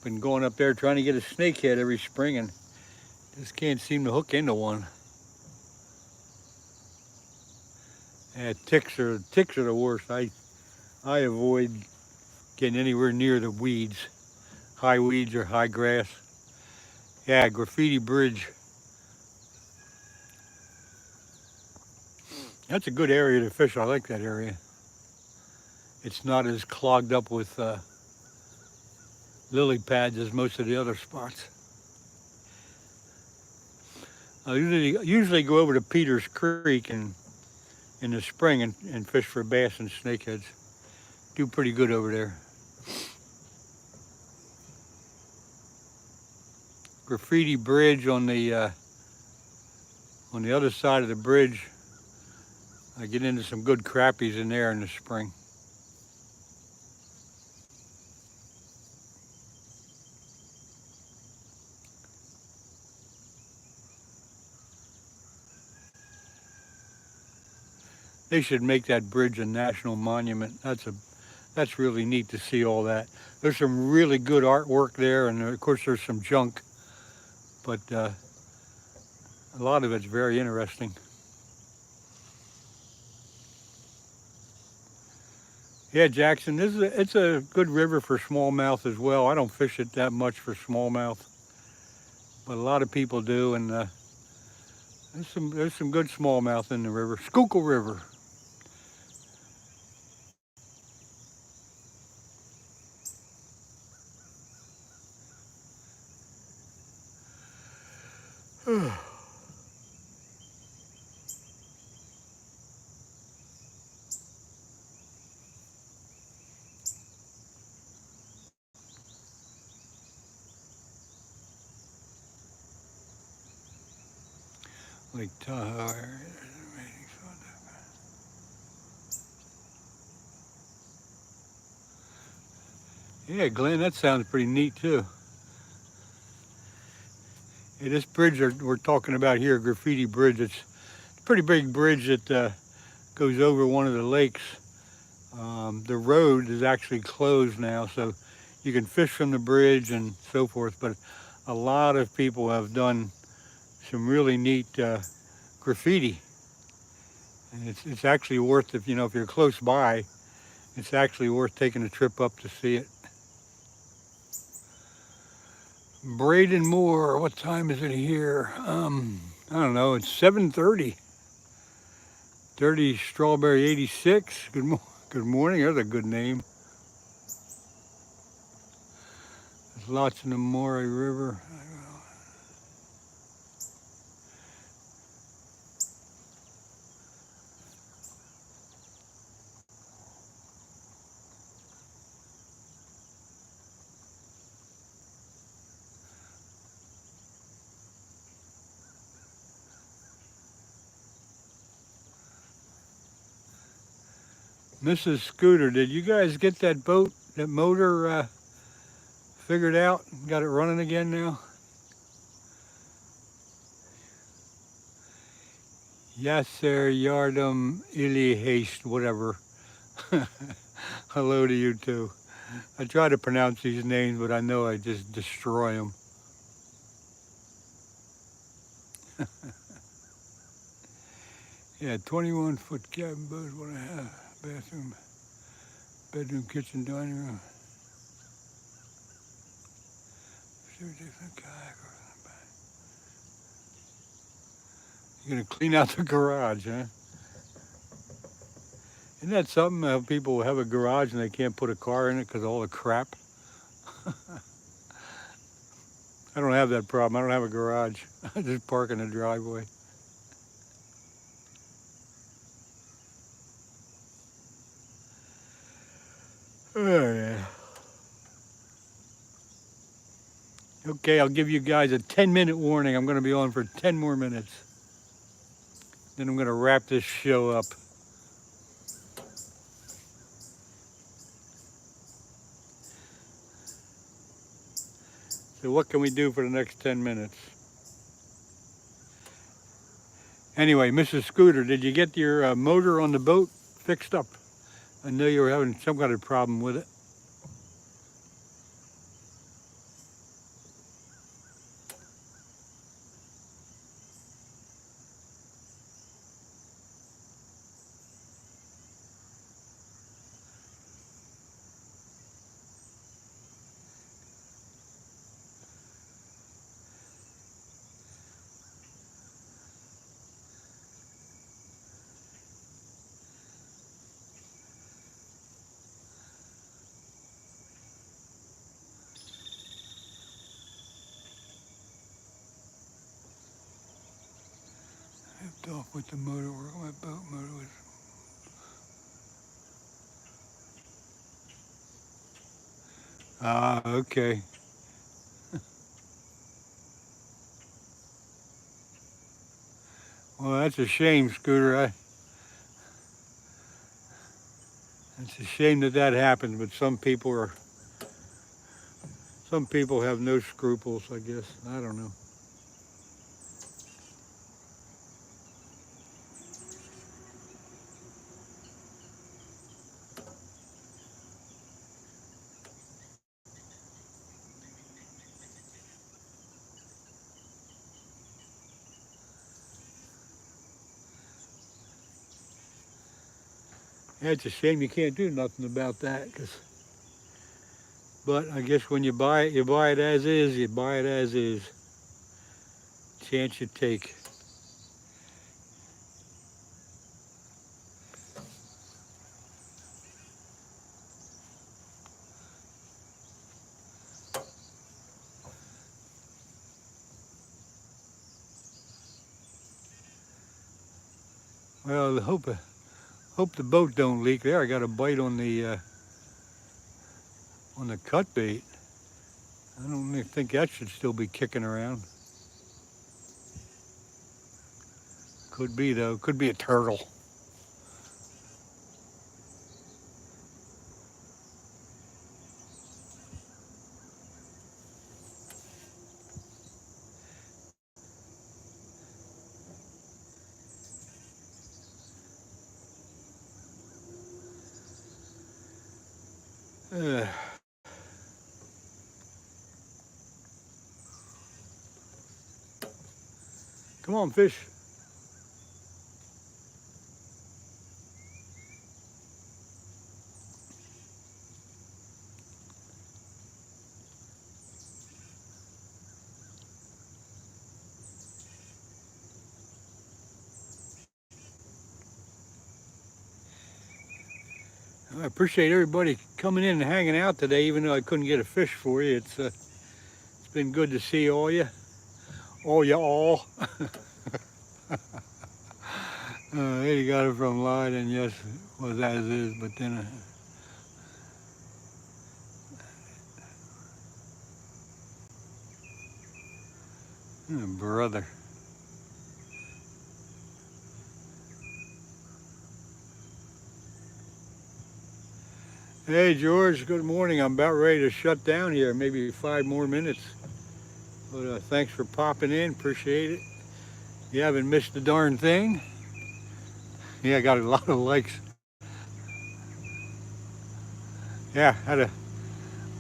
Been going up there trying to get a snakehead every spring and just can't seem to hook into one. Yeah, ticks are the worst. I avoid getting anywhere near the weeds, high weeds or high grass. Yeah, Graffiti Bridge. That's a good area to fish. I like that area. It's not as clogged up with lily pads as most of the other spots. I usually go over to Peters Creek in the spring and fish for bass and snakeheads. Do pretty good over there. Graffiti Bridge on the other side of the bridge. I get into some good crappies in there in the spring. They should make that bridge a national monument. That's really neat to see all that. There's some really good artwork there, and of course there's some junk. But A lot of it's very interesting. Yeah, Jackson, it's a good river for smallmouth as well. I don't fish it that much for smallmouth, but a lot of people do, and there's some good smallmouth in the river. Schuylkill River. Lake Tahoe. Yeah, Glenn, that sounds pretty neat too. Yeah, this bridge we're talking about here, Graffiti Bridge, it's a pretty big bridge that goes over one of the lakes. The road is actually closed now, so you can fish from the bridge and so forth, but a lot of people have done some really neat graffiti. And it's actually worth, if you're close by, it's actually worth taking a trip up to see it. Braden Moore, what time is it here? I don't know, it's 7:30. Dirty Strawberry 86. Good morning, that's a good name. There's lots in the Moray River. Mrs. Scooter, did you guys get that boat, that motor figured out? Got it running again now? Yasser Yardum Ili Haste, whatever. Hello to you too. I try to pronounce these names, but I know I just destroy them. Yeah, 21-foot cabin boat, what I have. Bathroom, bedroom, kitchen, dining room. You're gonna clean out the garage, huh? Isn't that something? How people have a garage and they can't put a car in it because of all the crap? I don't have that problem. I don't have a garage. I just park in the driveway. Oh, yeah. Okay, I'll give you guys a 10-minute warning. I'm going to be on for 10 more minutes. Then I'm going to wrap this show up. So what can we do for the next 10 minutes? Anyway, Mrs. Scooter, did you get your motor on the boat fixed up? I know you were having some kind of problem with it. Hooked off with the motor work. My boat motor was. Ah, okay. Well, that's a shame, Scooter. It's a shame that that happens, but some people have no scruples, I guess. I don't know. Yeah, it's a shame you can't do nothing about that. But I guess when you buy it, you buy it as is. You buy it as is. Chance you take. Well, I hope the boat don't leak. There, I got a bite on the cut bait. I don't even think that should still be kicking around. Could be though. Could be a turtle. Uh, come on, fish. I appreciate everybody coming in and hanging out today, even though I couldn't get a fish for you. It's been good to see all you all. There you got it from Light, and yes, it was as is, but then brother. Hey George, good morning. I'm about ready to shut down here, maybe 5 more minutes. But thanks for popping in, appreciate it. You haven't missed a darn thing. Yeah, I got a lot of likes. Yeah, had a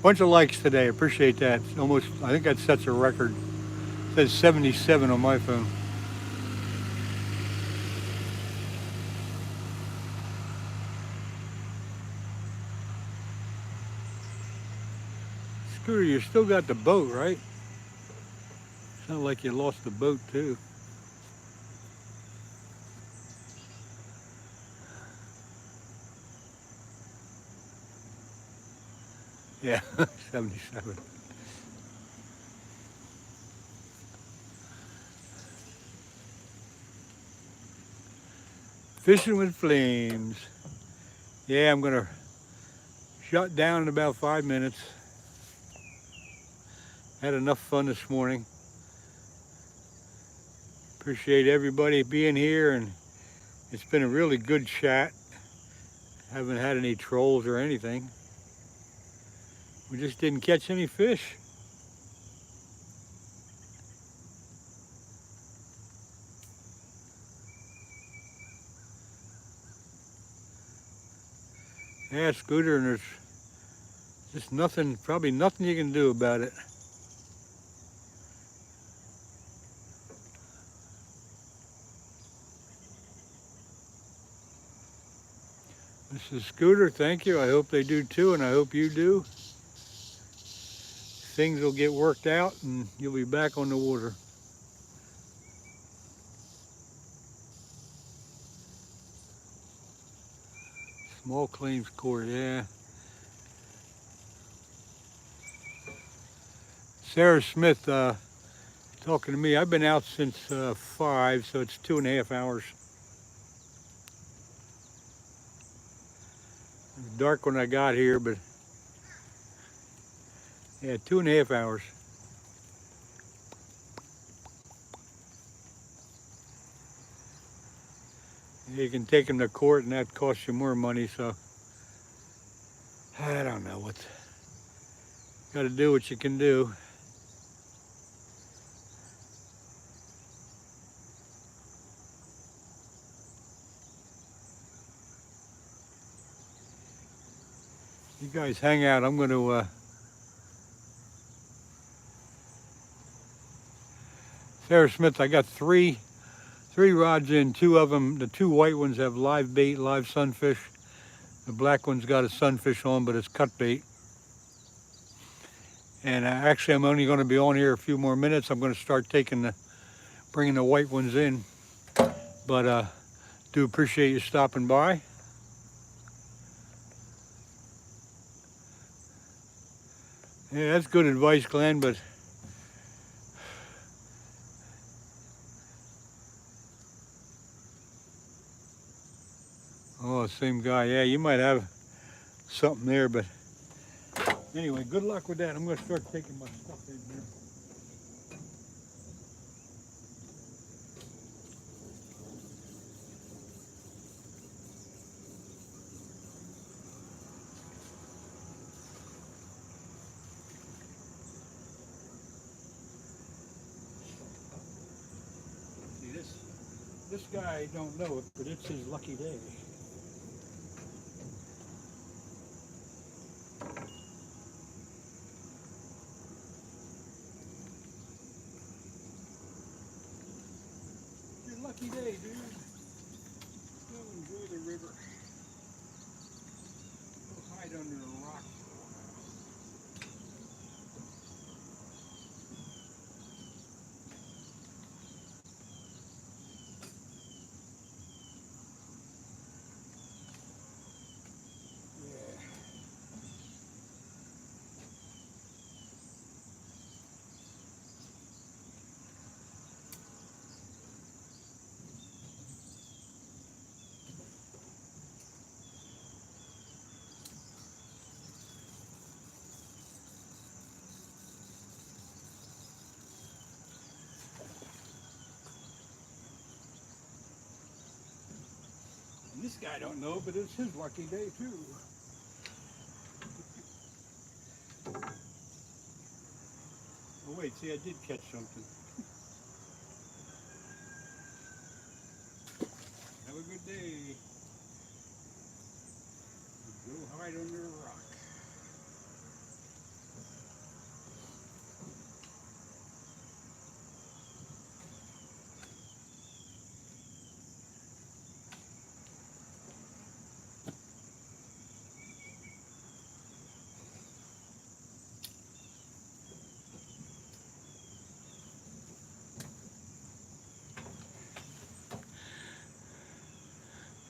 bunch of likes today. Appreciate that. Almost, I think that sets a record. It says 77 on my phone. Scooter, you still got the boat, right? Sounds like you lost the boat too. Yeah, 77. Fishing with flames. Yeah, I'm gonna shut down in about 5 minutes. Had enough fun this morning. Appreciate everybody being here, and it's been a really good chat. Haven't had any trolls or anything. We just didn't catch any fish. Yeah, Scooter, and there's just nothing, probably nothing you can do about it. This is Scooter, thank you. I hope they do too, and I hope you do. Things will get worked out and you'll be back on the water. Small claims court, yeah. Sarah Smith talking to me. I've been out since 5, so it's 2.5 hours. It was dark when I got here, but yeah, 2.5 hours. You can take them to court and that costs you more money, so I don't know what. Got to do what you can do. You guys hang out. I'm going to Sarah Smith, I got three rods in. 2 of them, the 2 white ones have live bait, live sunfish. The black one's got a sunfish on, but it's cut bait. And actually, I'm only going to be on here a few more minutes. I'm going to start bringing the white ones in. But do appreciate you stopping by. Yeah, that's good advice, Glenn, but oh, same guy. Yeah, you might have something there, but anyway, good luck with that. I'm going to start taking my stuff in here. See, this guy don't know it, but it's his lucky day. It's your lucky day, dude. Go enjoy the river. Go hide under a rock. And this guy don't know, but it's his lucky day too. Oh wait, see, I did catch something. Have a good day. Go hide under a rock.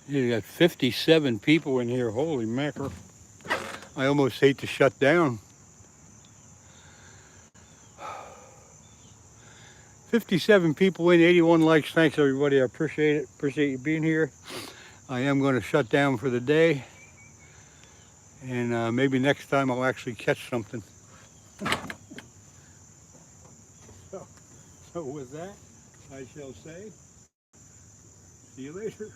You got 57 people in here. Holy mackerel. I almost hate to shut down. 57 people in, 81 likes. Thanks everybody. I appreciate it. Appreciate you being here. I am going to shut down for the day. And maybe next time I'll actually catch something. So with that, I shall say, see you later.